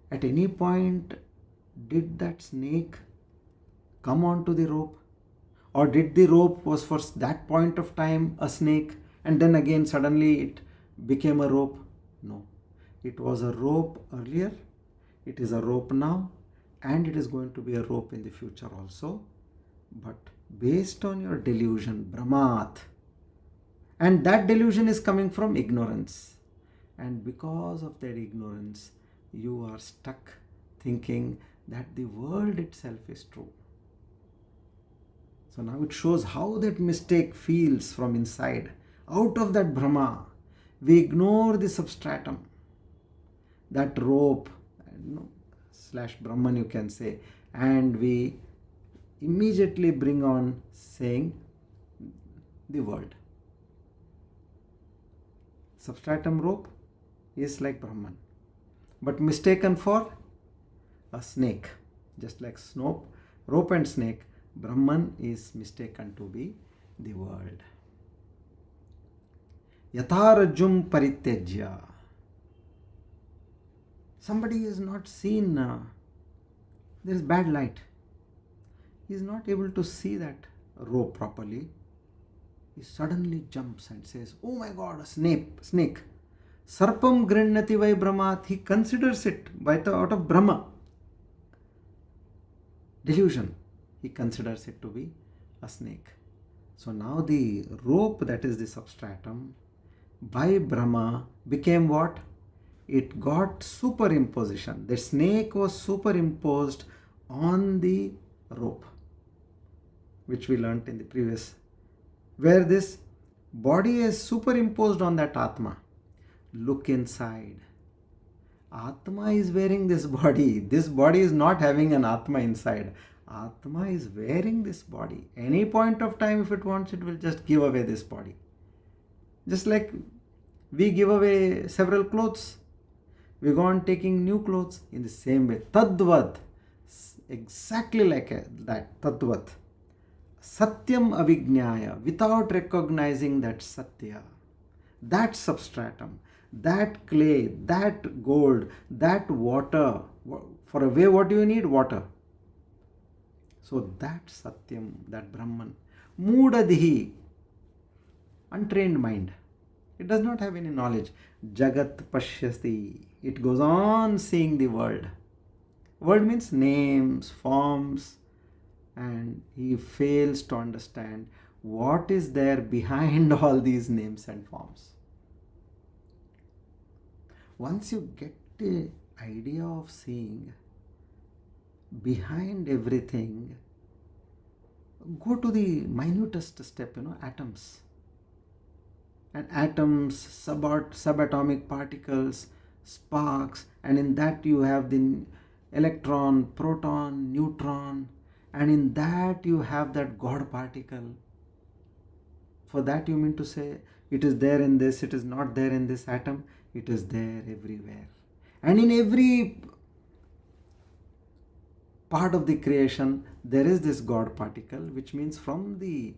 At any point, did that snake come onto the rope? Or did the rope was for that point of time a snake and then again suddenly it became a rope? No. It was a rope earlier, it is a rope now, and it is going to be a rope in the future also. But based on your delusion, Brahmat, and that delusion is coming from ignorance. And because of that ignorance, you are stuck thinking that the world itself is true. So now it shows how that mistake feels from inside. Out of that Brahma, we ignore the substratum, that rope, slash Brahman you can say, and we immediately bring on saying the world. Substratum rope is like Brahman, but mistaken for a snake. Just like rope and snake, Brahman is mistaken to be the world. Yatharajum Parityajya. Somebody is not seen, there is bad light. He is not able to see that rope properly. He suddenly jumps and says, oh my God, a snake. Sarpam Grinnati vai Brahmat. He considers it out of Brahma. Delusion. He considers it to be a snake. So now the rope, that is the substratum, by Brahma became what? It got superimposition. The snake was superimposed on the rope, which we learnt in the previous, where this body is superimposed on that Atma. Look inside. Atma is wearing this body. This body is not having an Atma inside. Atma is wearing this body. Any point of time, if it wants, it will just give away this body. Just like we give away several clothes. We go on taking new clothes in the same way. Tadvat. Exactly like that. Tadvat. Satyam avijnaya. Without recognizing that Satya. That substratum. that clay, that gold, that water. For a way, what do you need? Water. So that Satyam, that Brahman, Moodadhi, untrained mind. It does not have any knowledge. Jagat Pashyasti. It goes on seeing the world. World means names, forms, and he fails to understand what is there behind all these names and forms. Once you get the idea of seeing behind everything, go to the minutest step, atoms. And atoms, subatomic particles, sparks, and in that you have the electron, proton, neutron, and in that you have that God particle. For that you mean to say it is there in this, it is not there in this atom, it is there everywhere. And in every part of the creation there is this God particle, which means from the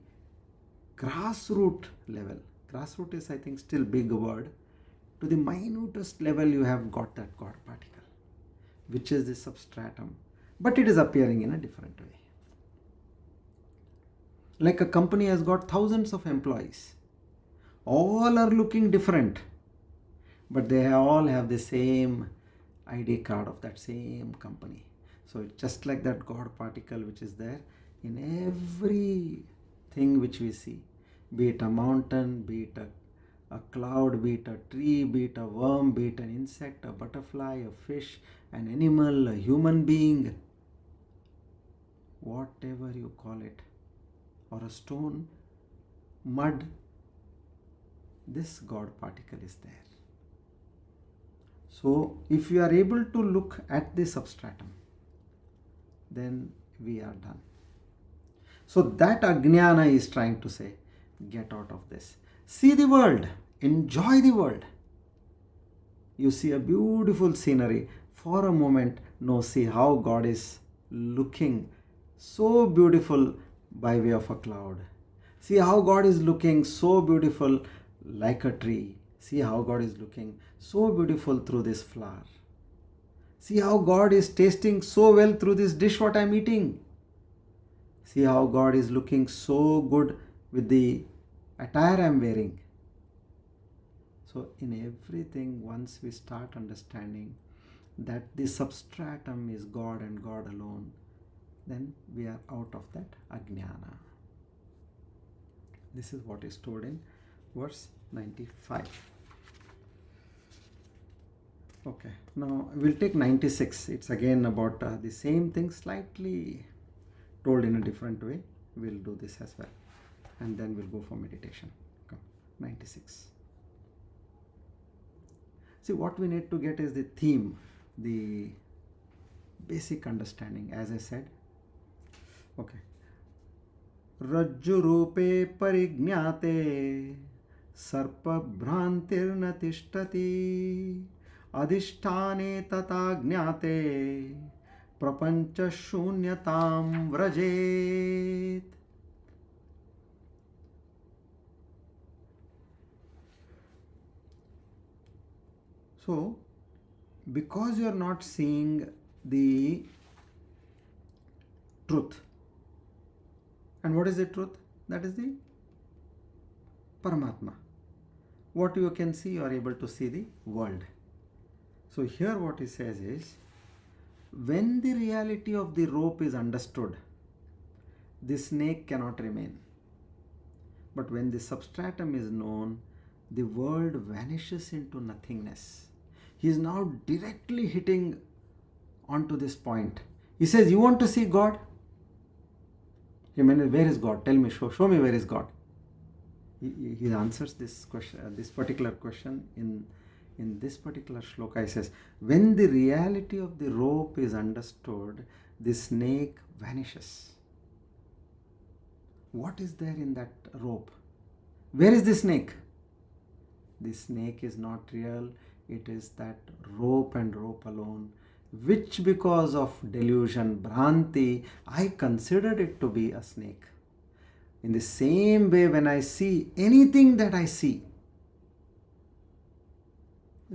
grassroot level. Grassroot is, I think, still big word. To the minutest level you have got that God particle, which is the substratum. But it is appearing in a different way. Like a company has got thousands of employees. All are looking different. But they all have the same ID card of that same company. So it's just like that God particle which is there in everything which we see. Be it a mountain, be it a cloud, be it a tree, be it a worm, be it an insect, a butterfly, a fish, an animal, a human being, whatever you call it, or a stone, mud, this God particle is there. So if you are able to look at the substratum, then we are done. So that Ajnana is trying to say, get out of this. See the world. Enjoy the world. You see a beautiful scenery. For a moment, see how God is looking so beautiful by way of a cloud. See how God is looking so beautiful like a tree. See how God is looking so beautiful through this flower. See how God is tasting so well through this dish what I am eating. See how God is looking so good with the attire I am wearing. So in everything, once we start understanding that the substratum is God and God alone, then we are out of that Ajnana. This is what is told in verse 95. Okay, now we'll take 96. It's again about the same thing, slightly told in a different way. We'll do this as well. And then we'll go for meditation. Come, 96. See, what we need to get is the theme, the basic understanding, as I said. Okay. Rajju rupe parignyate sarpa bhrantirna tishtati adhisthane tata jnate prapancha shunyatam vrajet. So, because you are not seeing the truth, and what is the truth? That is the Paramatma. What you can see, you are able to see the world. So here what he says is, when the reality of the rope is understood, the snake cannot remain. But when the substratum is known, the world vanishes into nothingness. He is now directly hitting onto this point. He says, you want to see God? He means, where is God? Tell me, show me where is God. He answers this question, this particular question in this particular shloka. He says, when the reality of the rope is understood, the snake vanishes. What is there in that rope? Where is the snake? The snake is not real. It is that rope and rope alone, which because of delusion, Bhranti, I considered it to be a snake. In the same way, when I see anything that I see,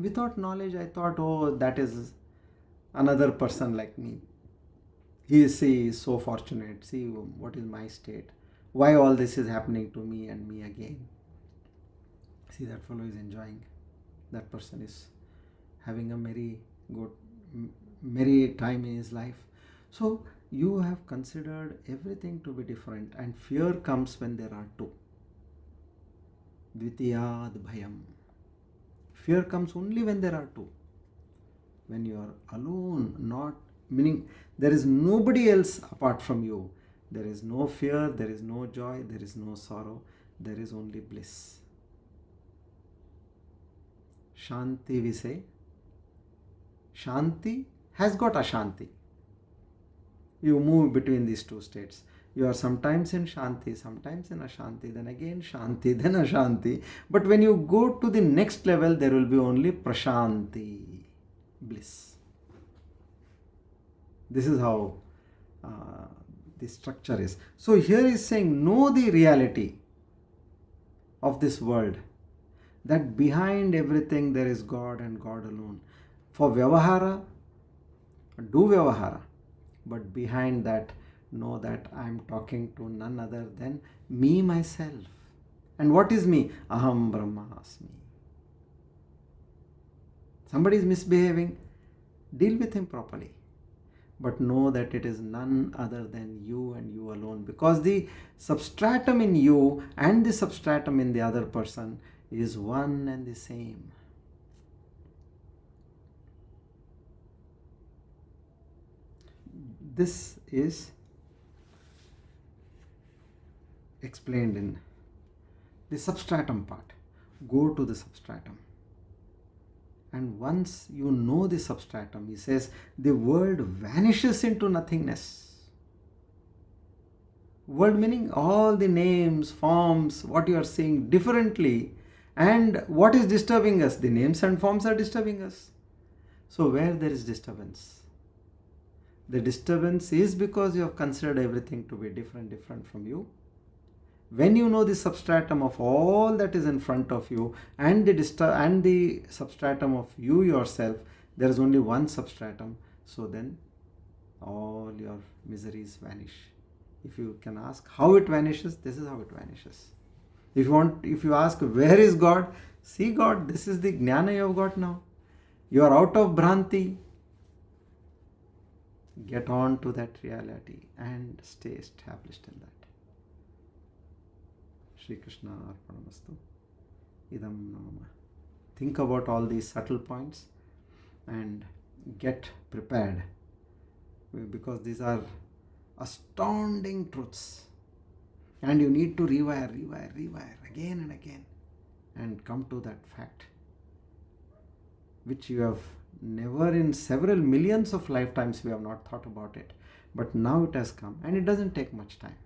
Without knowledge, I thought, oh, that is another person like me. He is so fortunate. See what is my state. Why all this is happening to me and me again? See, that fellow is enjoying. That person is having a merry time in his life. So you have considered everything to be different, and fear comes when there are two. Dvitiyad bhayam. Fear comes only when there are two. When you are alone, not meaning there is nobody else apart from you. There is no fear, there is no joy, there is no sorrow, there is only bliss. Shanti, we say. Shanti has got Ashanti. You move between these two states. You are sometimes in Shanti, sometimes in Ashanti, then again Shanti, then Ashanti. But when you go to the next level, there will be only Prashanti, bliss. This is how the structure is. So here is saying, know the reality of this world, that behind everything there is God and God alone. For Vyavahara, do Vyavahara, but behind that, know that I am talking to none other than me, myself. And what is me? Aham Brahmasmi. Somebody is misbehaving, deal with him properly. But know that it is none other than you and you alone, because the substratum in you and the substratum in the other person is one and the same. This is explained in the substratum part. Go to the substratum. And once you know the substratum, he says, the world vanishes into nothingness. World meaning all the names, forms, what you are seeing differently. And what is disturbing us? The names and forms are disturbing us. So where there is disturbance? The disturbance is because you have considered everything to be different from you. When you know the substratum of all that is in front of you and the substratum of you yourself, there is only one substratum. So then all your miseries vanish. If you can ask how it vanishes, this is how it vanishes. If you ask where is God, see God. This is the jnana you have got now. You are out of Bhranti. Get on to that reality and stay established in that. Shri Krishna Arpanamastu. Idam Namah. Think about all these subtle points and get prepared, because these are astounding truths. And you need to rewire again and again and come to that fact, which you have never in several millions of lifetimes we have not thought about it. But now it has come, and it doesn't take much time.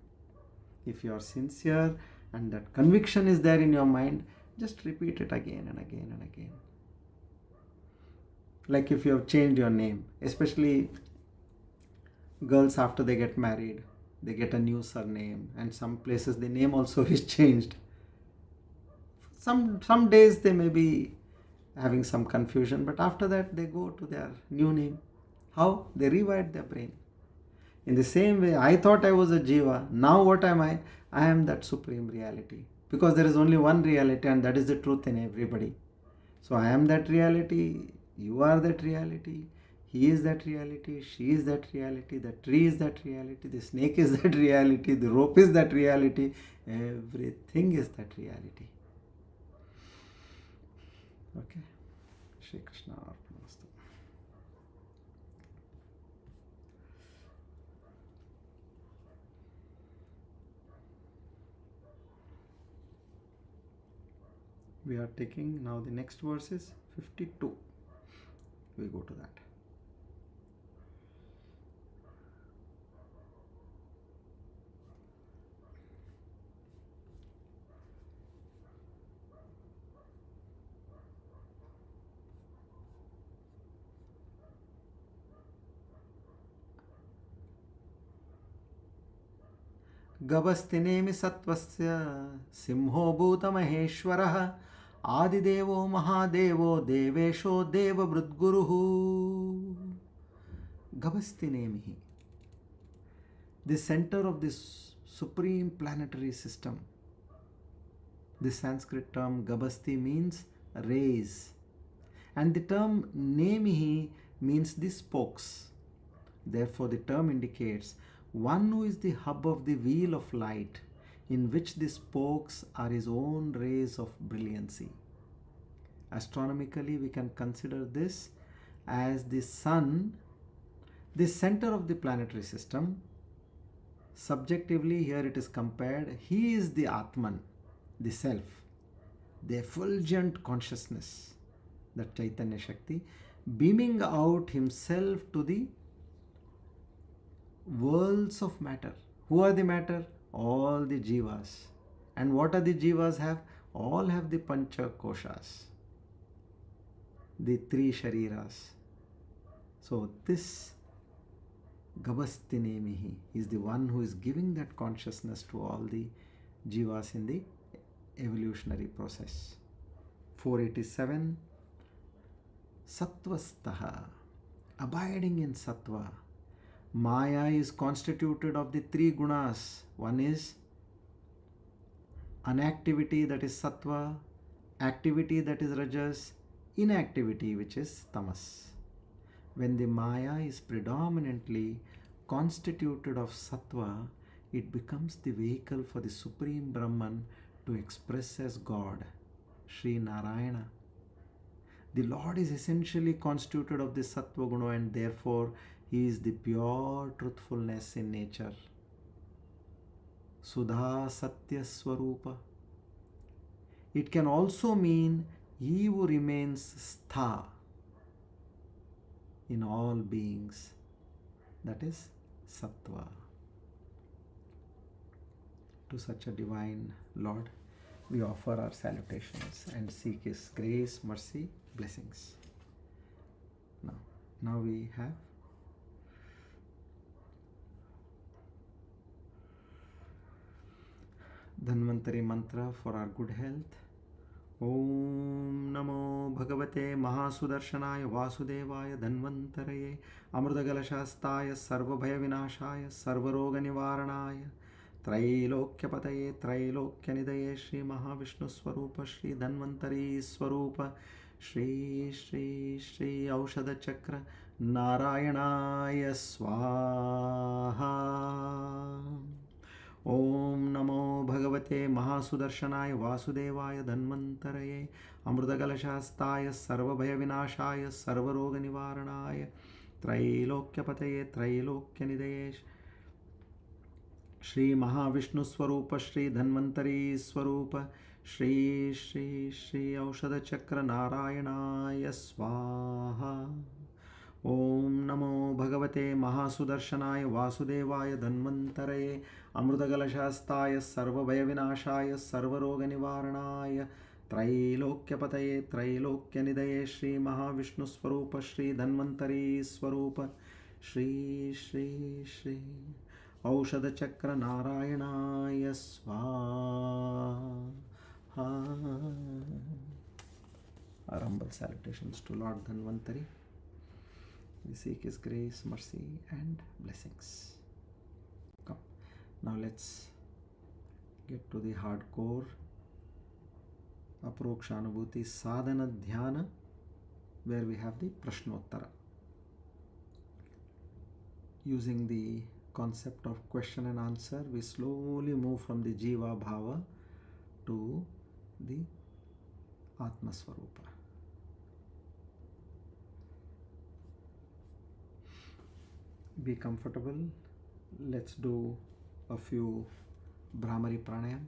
If you are sincere and that conviction is there in your mind, just repeat it again and again and again. Like if you have changed your name, especially girls after they get married, they get a new surname, and some places the name also is changed. Some days they may be having some confusion, but after that they go to their new name. How? They rewired their brain. In the same way, I thought I was a Jiva. Now what am I? I am that supreme reality. Because there is only one reality, and that is the truth in everybody. So I am that reality. You are that reality. He is that reality. She is that reality. The tree is that reality. The snake is that reality. The rope is that reality. Everything is that reality. Okay. Shri Krishna Arpanamastu. We are taking now the next verse is 52. We go to that. गवस्तिनेमि सत्वस्य सिंहो भूतमहेश्वरः Adidevo Mahadevo Devesho Deva Brudguruhu. Gabasti Nemihi. The center of this supreme planetary system. The Sanskrit term Gabasti means rays, and the term Nemihi means the spokes. Therefore, the term indicates one who is the hub of the wheel of light, in which the spokes are his own rays of brilliancy. Astronomically, we can consider this as the sun, the center of the planetary system. Subjectively, here it is compared, he is the Atman, the self, the effulgent consciousness, that Chaitanya Shakti, beaming out himself to the worlds of matter. Who are the matter? All the jivas. And what are the jivas have? All have the pancha koshas, the three shariras. So this Gabastinemihi is the one who is giving that consciousness to all the jivas in the evolutionary process. 487. Sattvastaha, abiding in sattva. Maya is constituted of the three gunas. One is unactivity, that is sattva, activity, that is rajas, inactivity, which is tamas. When the Maya is predominantly constituted of sattva, it becomes the vehicle for the Supreme Brahman to express as God, Sri Narayana. The Lord is essentially constituted of the sattva guna, and therefore he is the pure truthfulness in nature. Sudha Satya Swarupa. It can also mean he who remains stha in all beings, that is sattva. To such a divine Lord, we offer our salutations and seek his grace, mercy, blessings. Now we have Dhanvantari mantra for our good health. Om Namo Bhagavate Mahasudarshanaaya Vasudevaya Dhanvantaraye Amrutagalashastaya Sarvabhaya Vinashaya Sarvaroga Nivaranaya Trailokyapataye Trailokyanidaya Shri Mahavishnu Swarupa Shri Dhanvantari Swarupa Shri Shri Shri Aushadha Chakra Narayanaya Swaha. Om Namo Bhagavate Mahasudarshanaaya Vasudevaya Dhanvantaraye Amrutagalashastaya Sarvabhaya Vinashaya Sarvaroga Nivaranaya Trailokyapataye Trailokyanidaya Shri Mahavishnu Swarupa Shri Dhanvantari Swarupa Shri Shri Shri Aushadha Chakra Narayanaya Swaha. Om Namo Bhagavate Mahasudarshanaaya Vasudevaya Dhanvantaraye Amrutagalashastaya Sarvabhaya Vinashaya Sarvaroga Nivaranaya Trailokyapataye Trailokyanidaya Shri Mahavishnu Swarupa Shri Dhanvantari Swarupa Shri Shri Shri Aushadha Chakra Narayanaya Swaha. Our humble salutations to Lord Dhanvantari. We seek his grace, mercy and blessings. Come. Now let's get to the hardcore Aparoksha Anubhuti Sadhana Dhyana, where we have the Prashnottara. Using the concept of question and answer, we slowly move from the Jiva Bhava to the Atma Swarupa. Be comfortable. Let's do a few Brahmari Pranayam.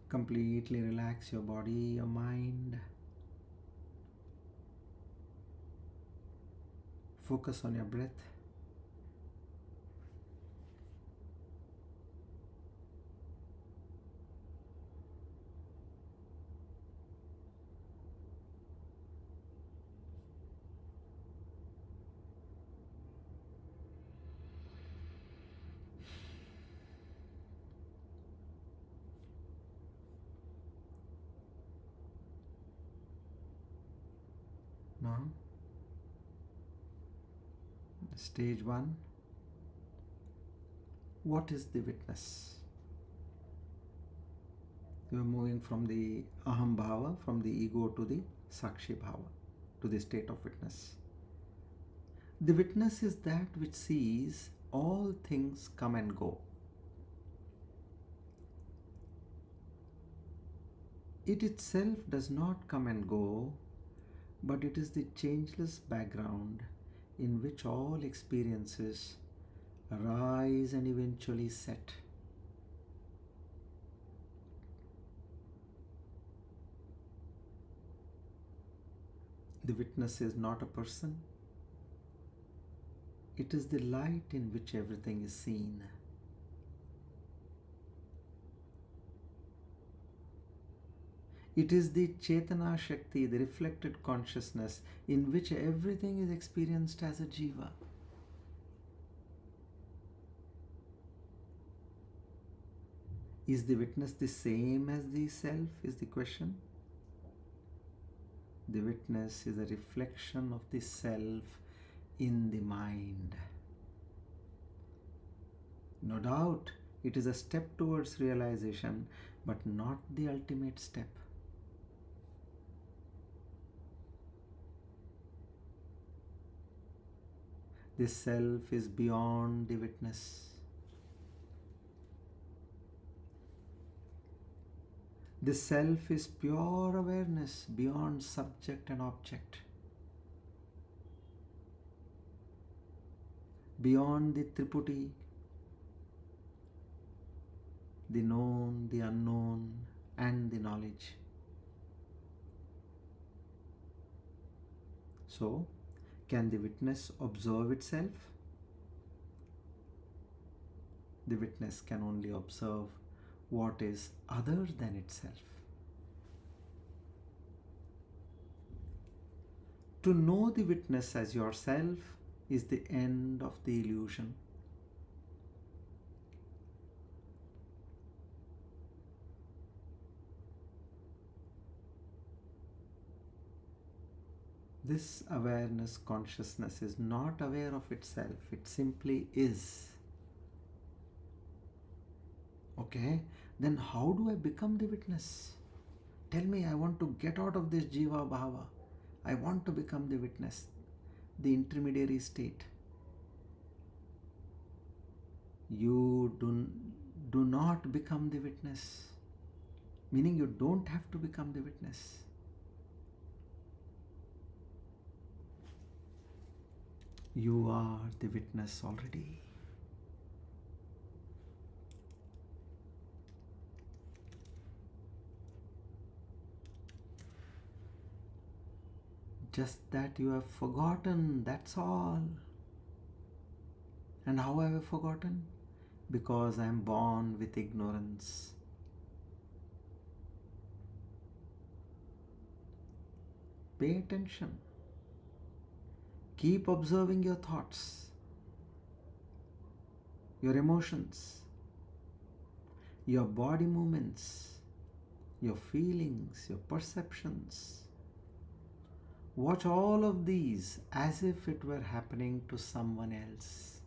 Completely relax your body, your mind. Focus on your breath. Now, stage 1. What is the witness? You are moving from the aham bhava, from the ego, to the sakshi bhava, to the state of witness. The witness is that which sees all things come and go. It itself does not come and go, but it is the changeless background in which all experiences arise and eventually set. The witness is not a person. It is the light in which everything is seen. It is the Chetana Shakti, the reflected consciousness, in which everything is experienced as a Jiva. Is the witness the same as the self, is the question. The witness is a reflection of the self in the mind. No doubt, it is a step towards realization, but not the ultimate step. The self is beyond the witness. The self is pure awareness beyond subject and object, beyond the Triputi, the known, the unknown, and the knowledge. So, can the witness observe itself? The witness can only observe what is other than itself. To know the witness as yourself is the end of the illusion. This awareness, consciousness is not aware of itself, it simply is. Okay, then how do I become the witness? Tell me, I want to get out of this Jiva Bhava. I want to become the witness, the intermediary state. You do not become the witness, meaning you don't have to become the witness. You are the witness already. Just that you have forgotten, that's all. And how have I forgotten? Because I am born with ignorance. Pay attention. Keep observing your thoughts, your emotions, your body movements, your feelings, your perceptions. Watch all of these as if it were happening to someone else.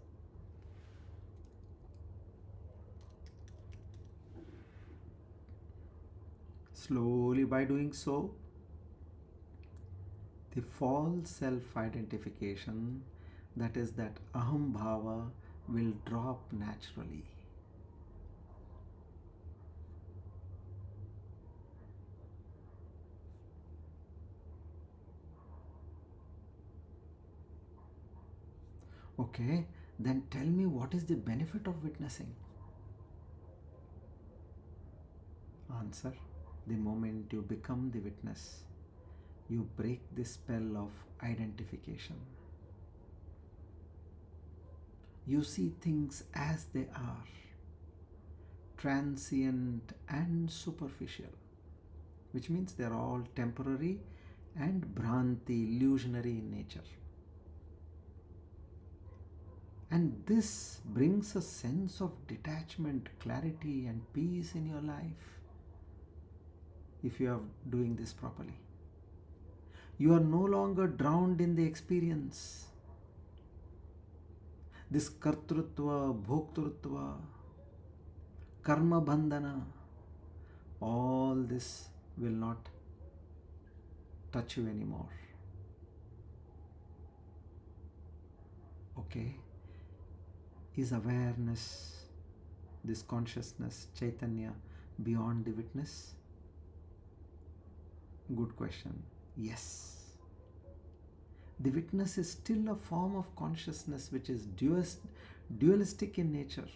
Slowly, by doing so, the false self-identification, that is that aham bhava, will drop naturally. Okay, then tell me, what is the benefit of witnessing? Answer: the moment you become the witness, you break the spell of identification. You see things as they are, transient and superficial, which means they are all temporary and bhranti, illusionary in nature. And this brings a sense of detachment, clarity, and peace in your life if you are doing this properly. You are no longer drowned in the experience. This kartrutva, bhoktrutva, karma bandhana, all this will not touch you anymore. Okay? Is awareness, this consciousness, Chaitanya, beyond the witness? Good question. Yes. The witness is still a form of consciousness which is dualistic in nature.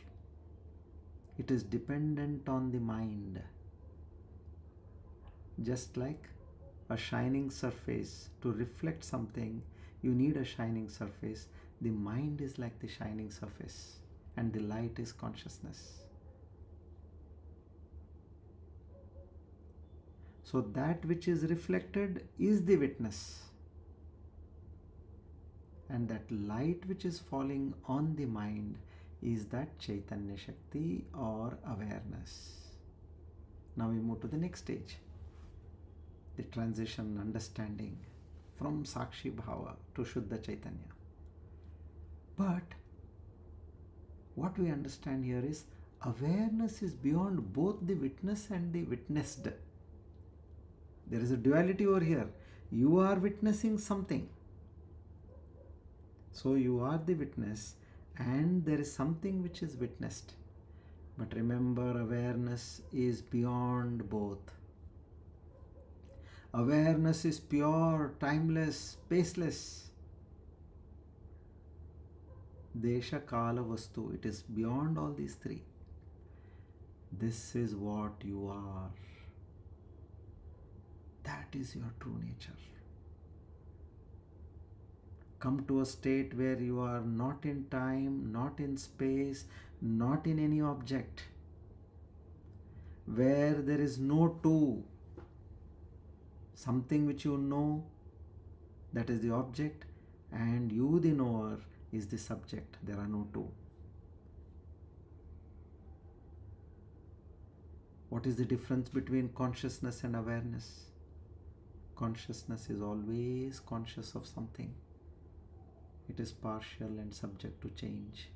It is dependent on the mind. Just like a shining surface, to reflect something, you need a shining surface. The mind is like the shining surface, and the light is consciousness. So that which is reflected is the witness. And that light which is falling on the mind is that Chaitanya Shakti or awareness. Now we move to the next stage. The transition, understanding from Sakshi Bhava to Shuddha Chaitanya. But what we understand here is awareness is beyond both the witness and the witnessed. There is a duality over here. You are witnessing something. So you are the witness and there is something which is witnessed. But remember, awareness is beyond both. Awareness is pure, timeless, spaceless. Desha, Kala, Vastu. It is beyond all these three. This is what you are. That is your true nature. Come to a state where you are not in time, not in space, not in any object, where there is no two. Something which you know, that is the object, and you, the knower, is the subject. There are no two. What is the difference between consciousness and awareness? Consciousness is always conscious of something. It is partial and subject to change.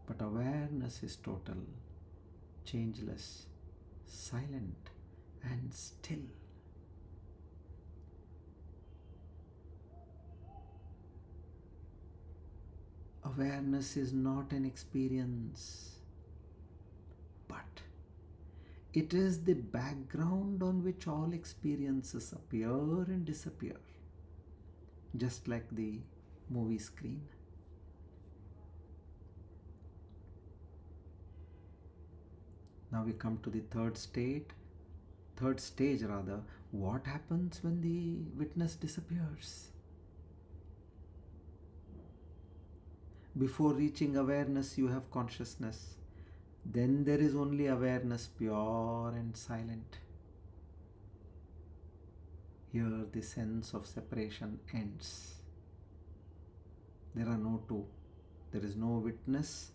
But awareness is total, changeless, silent, and still. Awareness is not an experience, but it is the background on which all experiences appear and disappear, just like the movie screen. Now we come to the third stage. What happens when the witness disappears? Before reaching awareness, you have consciousness. Then there is only awareness, pure and silent. Here the sense of separation ends. There are no two. There is no witness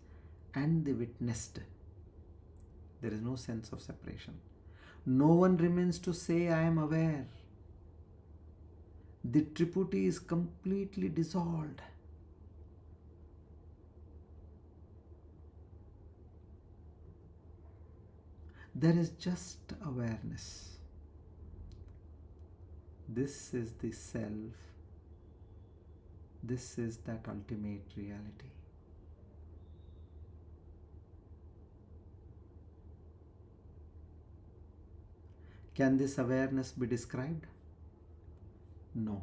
and the witnessed. There is no sense of separation. No one remains to say, I am aware. The triputi is completely dissolved. There is just awareness. This is the self. This is that ultimate reality. Can this awareness be described? No.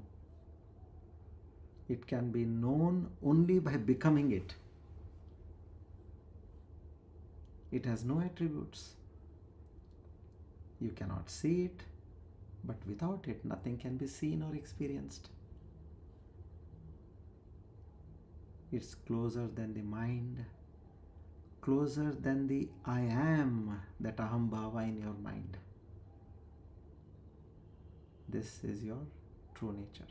It can be known only by becoming it. It has no attributes. You cannot see it, but without it, nothing can be seen or experienced. It's closer than the mind, closer than the I am, that aham bhava in your mind. This is your true nature.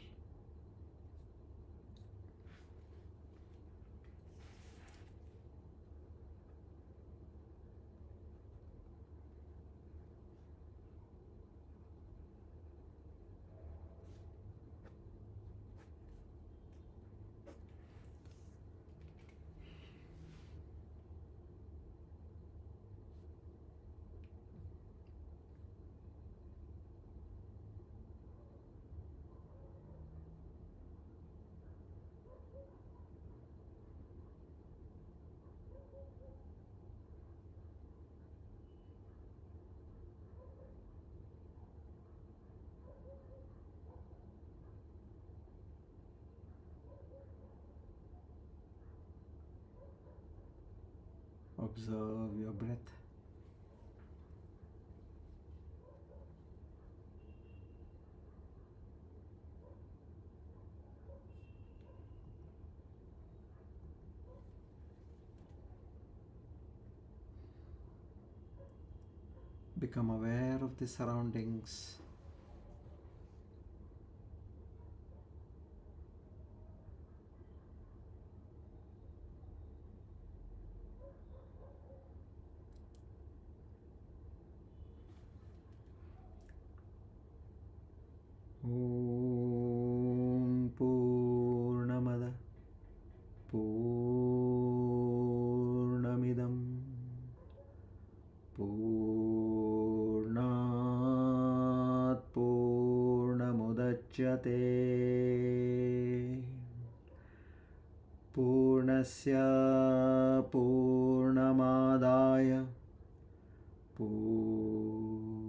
Observe your breath. Become aware of the surroundings. Om Purnamada Purnamidam Purnat Purnamudachyate Purnasya Purnamadaya Purnameva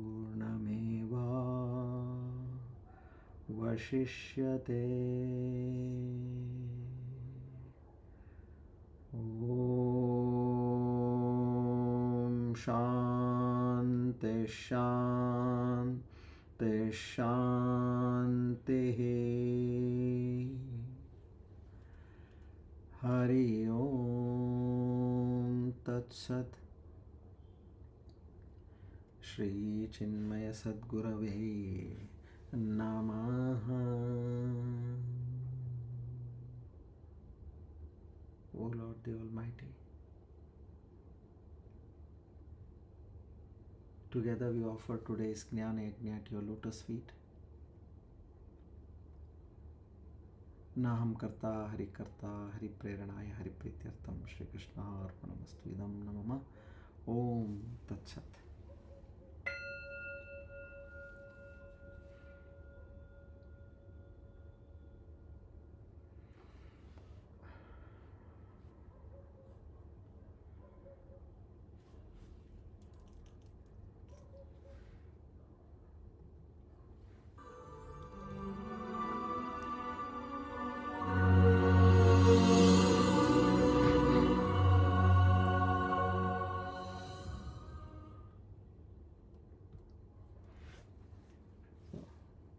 Vashishyate. Om Shanti Shanti Shanti. Hari Om Tat Sat. Shri Chinmaya Sadgurave Namaha. O Lord the Almighty, together we offer today's Jnana Yajna at your lotus feet. Naham karta hari preranaya hari prityartam Shri Krishna arpanamastu idam namama. Om Tat Sat.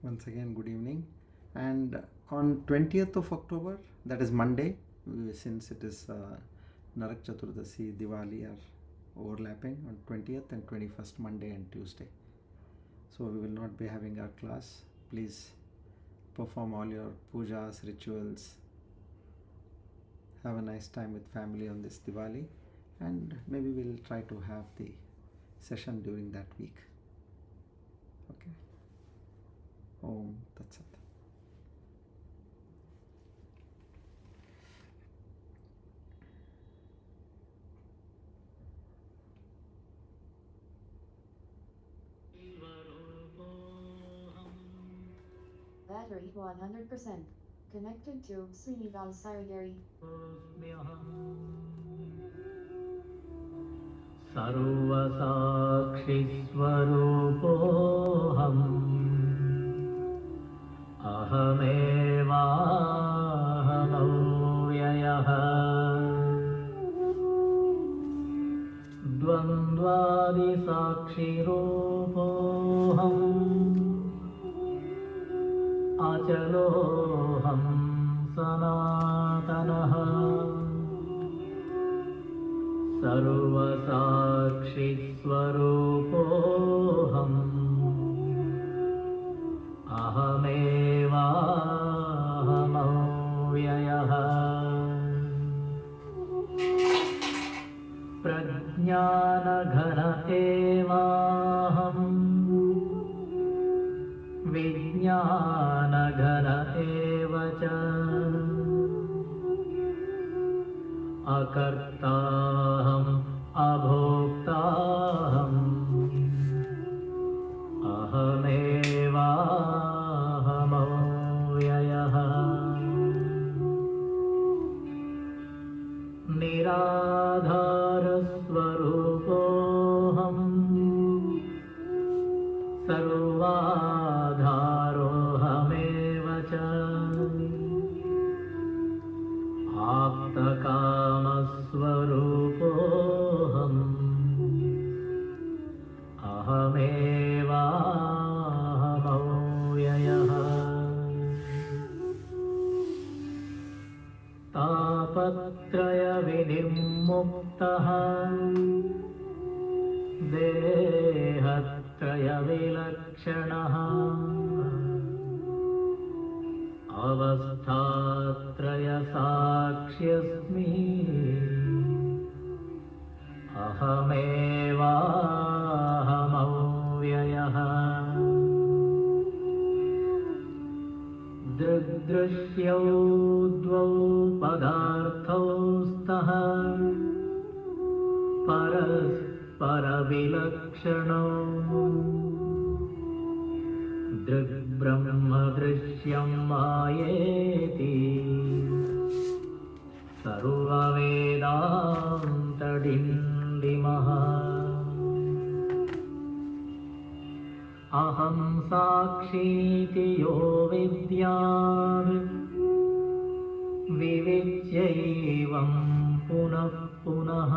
Once again, good evening. And on 20th of October, that is Monday, since it is Narak Chaturdasi, Diwali are overlapping on 20th and 21st, Monday and Tuesday. So we will not be having our class. Please perform all your pujas, rituals. Have a nice time with family on this Diwali, and maybe we'll try to have the session during that week. Okay. Om Tat Sat. Battery 100%. Connected to Srinivas Saragari. सर्वसाक्षिस्वरूपोऽहम् अहमेवाहमव्ययः द्वन्द्वा अनादिसाक्षिरूपोऽहम् अचलोऽहं सनातनः सर्वसाक्षिस्वरूपोऽहम् अहमेवाहमव्ययः प्रज्ञानघन एवाहम् विज्ञानघन एव च अकर्ताहम् अभोक्ताहम् अहमेवाहमव्ययः निराधारस्वरूपोऽहम् सर्वाधारोऽहमेव च आप्तकामस्वरूपोऽहम् अहमेवाहमव्ययः तापत्रयविनिर्मुक्तः देहत्रयविलक्षणः अवस्थात्रयसाक्ष्यस्मि अहमेवाहमव्ययः दृग्दृश्यौ द्वौ पदार्थौ स्तः परस्परविलक्षणौ दृग्ब्रह्मदृश्यं मायेति सर्ववेदान्तडिण्डिमः अहं साक्षीति यो विद्यात् विविच्यैवं पुनः पुनः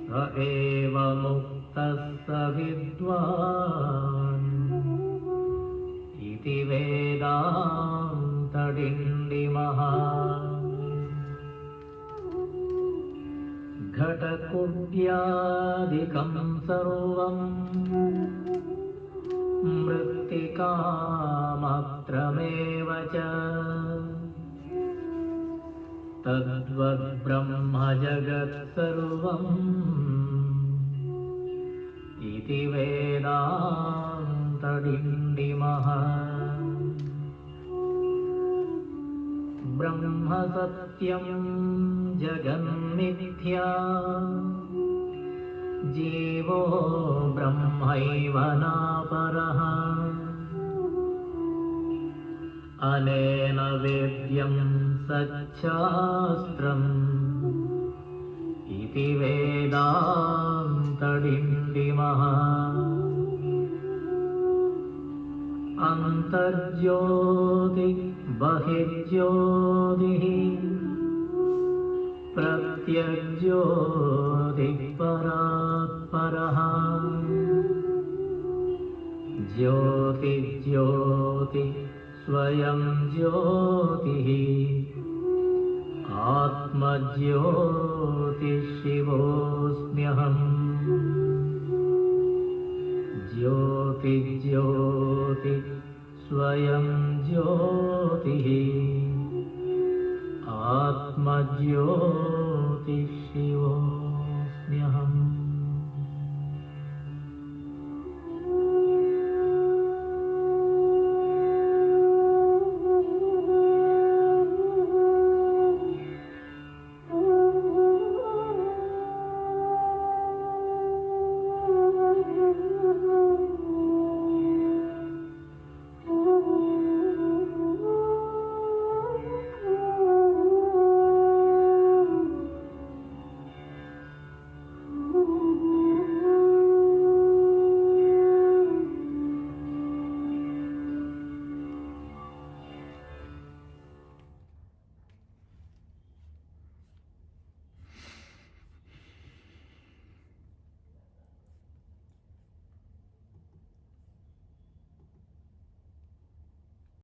स एव मुक्तः स विद्वान् इति वेदान्तडिण्डिमः घटकुड्यादिकं सर्वं मृत्तिकामात्रमेव च तद्वद्ब्रह्म जगत्सर्वम् इति वेदान्तडिण्डिमः ब्रह्म सत्यं जगन्मिथ्या जीवो ब्रह्मैव नापरः अनेन वेद्यं सच्छास्त्रम् इति वेदान्तडिण्डिमः अन्तर्ज्योति बहिर्ज्योतिः प्रत्यग्ज्योतिः परात्परः ज्योतिज्योति स्वयं ज्योतिः आत्मज्योतिशिवोऽस्म्यहम् ज्योतिज्योति स्वयं ज्योतिः आत्मज्योतिशिवोऽस्म्यहम्